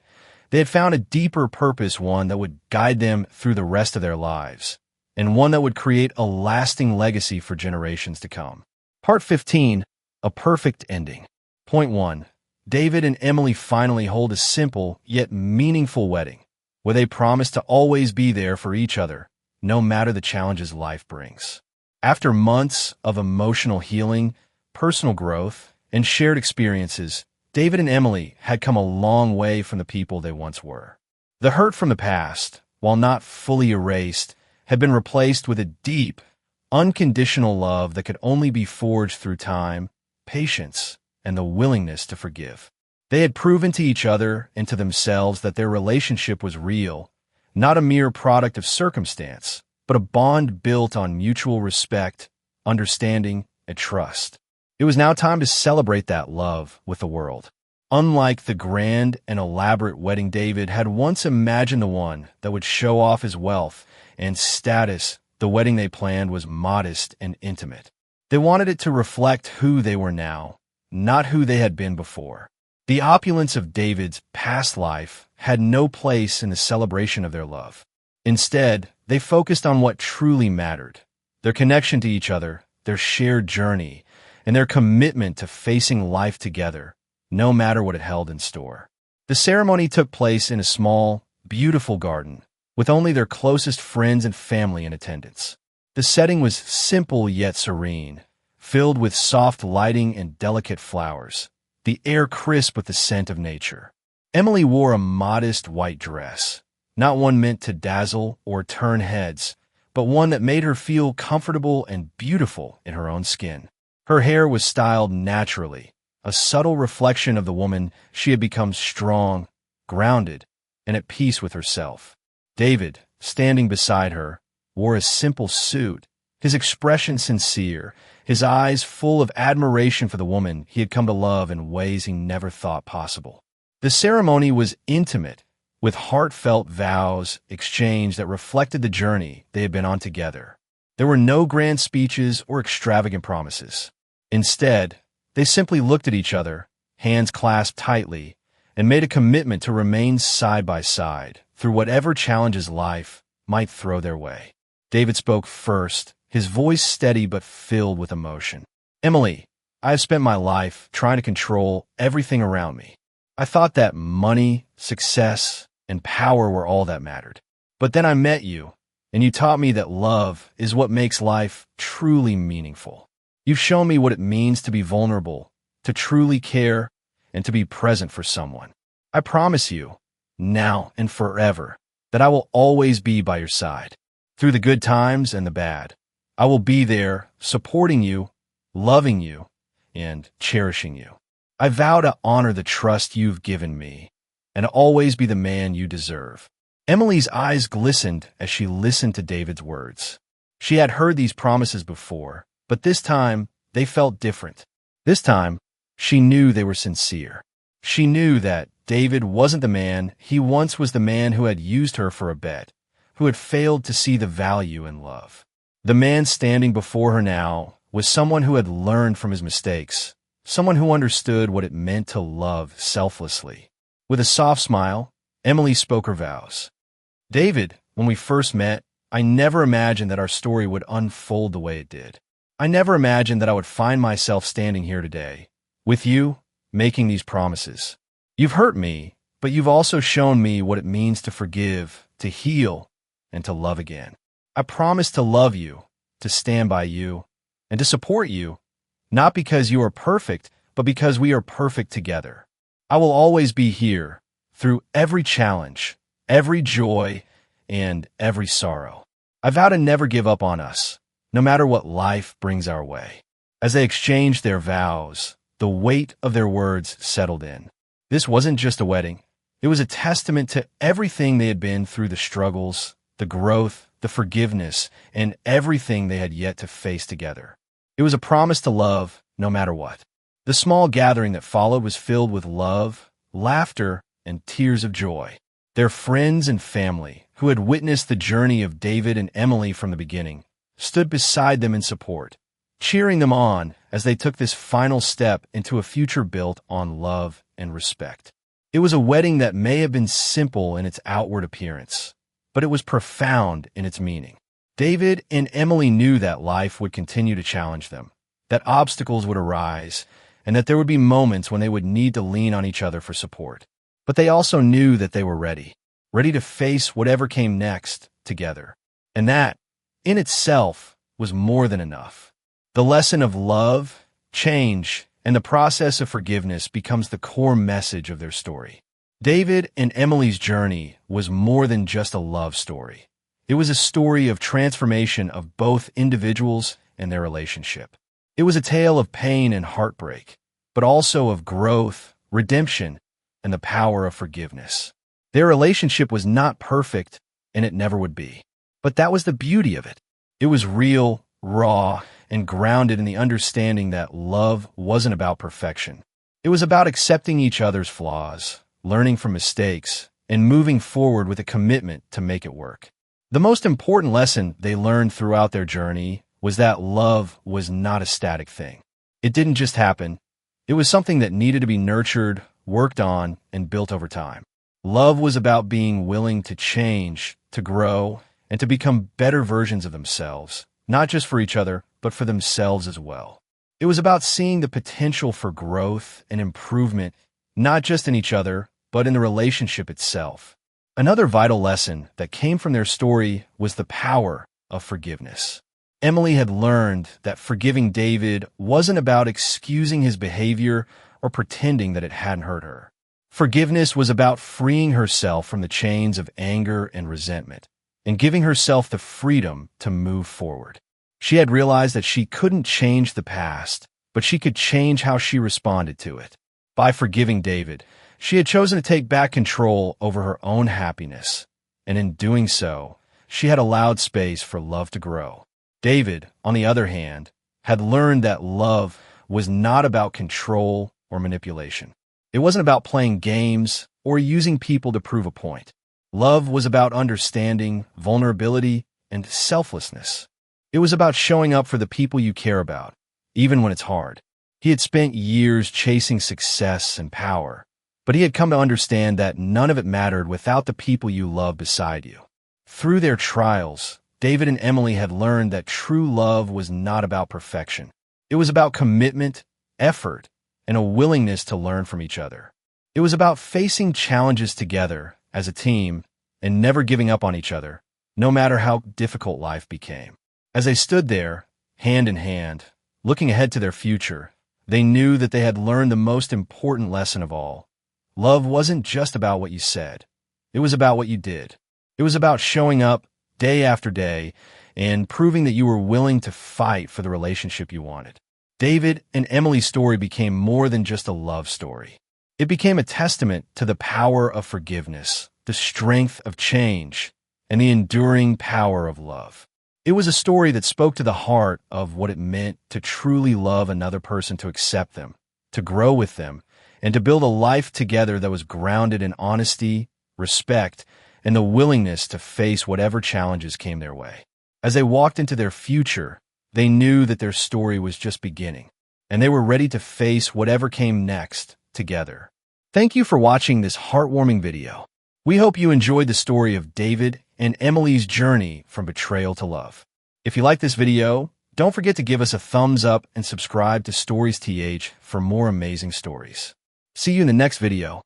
they had found a deeper purpose, one that would guide them through the rest of their lives, and one that would create a lasting legacy for generations to come. Part 15, a perfect ending. Point 1. David and Emily finally hold a simple yet meaningful wedding, where they promise to always be there for each other, no matter the challenges life brings. After months of emotional healing, personal growth, and shared experiences, David and Emily had come a long way from the people they once were. The hurt from the past, while not fully erased, had been replaced with a deep, unconditional love that could only be forged through time, patience, and the willingness to forgive. They had proven to each other and to themselves that their relationship was real, not a mere product of circumstance, but a bond built on mutual respect, understanding, and trust. It was now time to celebrate that love with the world. Unlike the grand and elaborate wedding David had once imagined, the one that would show off his wealth and status, the wedding they planned was modest and intimate. They wanted it to reflect who they were now, not who they had been before. The opulence of David's past life had no place in the celebration of their love. Instead, they focused on what truly mattered: their connection to each other, their shared journey, and their commitment to facing life together, no matter what it held in store. The ceremony took place in a small, beautiful garden, with only their closest friends and family in attendance. The setting was simple yet serene, filled with soft lighting and delicate flowers, the air crisp with the scent of nature. Emily wore a modest white dress, not one meant to dazzle or turn heads, but one that made her feel comfortable and beautiful in her own skin. Her hair was styled naturally, a subtle reflection of the woman she had become: strong, grounded, and at peace with herself. David, standing beside her, wore a simple suit, his expression sincere, his eyes full of admiration for the woman he had come to love in ways he never thought possible. The ceremony was intimate, with heartfelt vows exchanged that reflected the journey they had been on together. There were no grand speeches or extravagant promises. Instead, they simply looked at each other, hands clasped tightly, and made a commitment to remain side by side through whatever challenges life might throw their way. David spoke first, his voice steady but filled with emotion. "Emily, I have spent my life trying to control everything around me. I thought that money, success, and power were all that mattered. But then I met you, and you taught me that love is what makes life truly meaningful. You've shown me what it means to be vulnerable, to truly care, and to be present for someone. I promise you, now and forever, that I will always be by your side. Through the good times and the bad, I will be there, supporting you, loving you, and cherishing you. I vow to honor the trust you've given me, and to always be the man you deserve." Emily's eyes glistened as she listened to David's words. She had heard these promises before, but this time they felt different. This time, she knew they were sincere. She knew that David wasn't the man he once was, the man who had used her for a bet, who had failed to see the value in love. The man standing before her now was someone who had learned from his mistakes, someone who understood what it meant to love selflessly. With a soft smile, Emily spoke her vows. "David, when we first met, I never imagined that our story would unfold the way it did. I never imagined that I would find myself standing here today, with you, making these promises. You've hurt me, but you've also shown me what it means to forgive, to heal, and to love again. I promise to love you, to stand by you, and to support you, not because you are perfect, but because we are perfect together. I will always be here, through every challenge, every joy, and every sorrow. I vow to never give up on us, no matter what life brings our way." As they exchanged their vows, the weight of their words settled in. This wasn't just a wedding. It was a testament to everything they had been through, the struggles, the growth, the forgiveness, and everything they had yet to face together. It was a promise to love no matter what. The small gathering that followed was filled with love, laughter, and tears of joy. Their friends and family, who had witnessed the journey of David and Emily from the beginning, stood beside them in support, cheering them on as they took this final step into a future built on love and respect. It was a wedding that may have been simple in its outward appearance, but it was profound in its meaning. David and Emily knew that life would continue to challenge them, that obstacles would arise, and that there would be moments when they would need to lean on each other for support. But they also knew that they were ready to face whatever came next together. And that, in itself, was more than enough. The lesson of love, change, and the process of forgiveness becomes the core message of their story. David and Emily's journey was more than just a love story. It was a story of transformation of both individuals and their relationship. It was a tale of pain and heartbreak, but also of growth, redemption, and the power of forgiveness. Their relationship was not perfect, and it never would be. But that was the beauty of it. It was real, raw, and grounded in the understanding that love wasn't about perfection. It was about accepting each other's flaws, learning from mistakes, and moving forward with a commitment to make it work. The most important lesson they learned throughout their journey was that love was not a static thing. It didn't just happen. It was something that needed to be nurtured, worked on, and built over time. Love was about being willing to change, to grow, and to become better versions of themselves, not just for each other, but for themselves as well. It was about seeing the potential for growth and improvement, not just in each other, but in the relationship itself. Another vital lesson that came from their story was the power of forgiveness. Emily had learned that forgiving David wasn't about excusing his behavior or pretending that it hadn't hurt her. Forgiveness was about freeing herself from the chains of anger and resentment, and giving herself the freedom to move forward. She had realized that she couldn't change the past, but she could change how she responded to it. By forgiving David, she had chosen to take back control over her own happiness, and in doing so, she had allowed space for love to grow. David, on the other hand, had learned that love was not about control or manipulation. It wasn't about playing games or using people to prove a point. Love was about understanding, vulnerability, and selflessness. It was about showing up for the people you care about, even when it's hard. He had spent years chasing success and power, but he had come to understand that none of it mattered without the people you love beside you. Through their trials, David and Emily had learned that true love was not about perfection. It was about commitment, effort, and a willingness to learn from each other. It was about facing challenges together as a team and never giving up on each other, no matter how difficult life became. As they stood there, hand in hand, looking ahead to their future, they knew that they had learned the most important lesson of all. Love wasn't just about what you said. It was about what you did. It was about showing up day after day and proving that you were willing to fight for the relationship you wanted. David and Emily's story became more than just a love story. It became a testament to the power of forgiveness, the strength of change, and the enduring power of love. It was a story that spoke to the heart of what it meant to truly love another person, to accept them, to grow with them, and to build a life together that was grounded in honesty, respect, and the willingness to face whatever challenges came their way. As they walked into their future, they knew that their story was just beginning, and they were ready to face whatever came next together. Thank you for watching this heartwarming video. We hope you enjoyed the story of David and Emily's journey from betrayal to love. If you like this video, don't forget to give us a thumbs up and subscribe to Stories TH for more amazing stories. See you in the next video.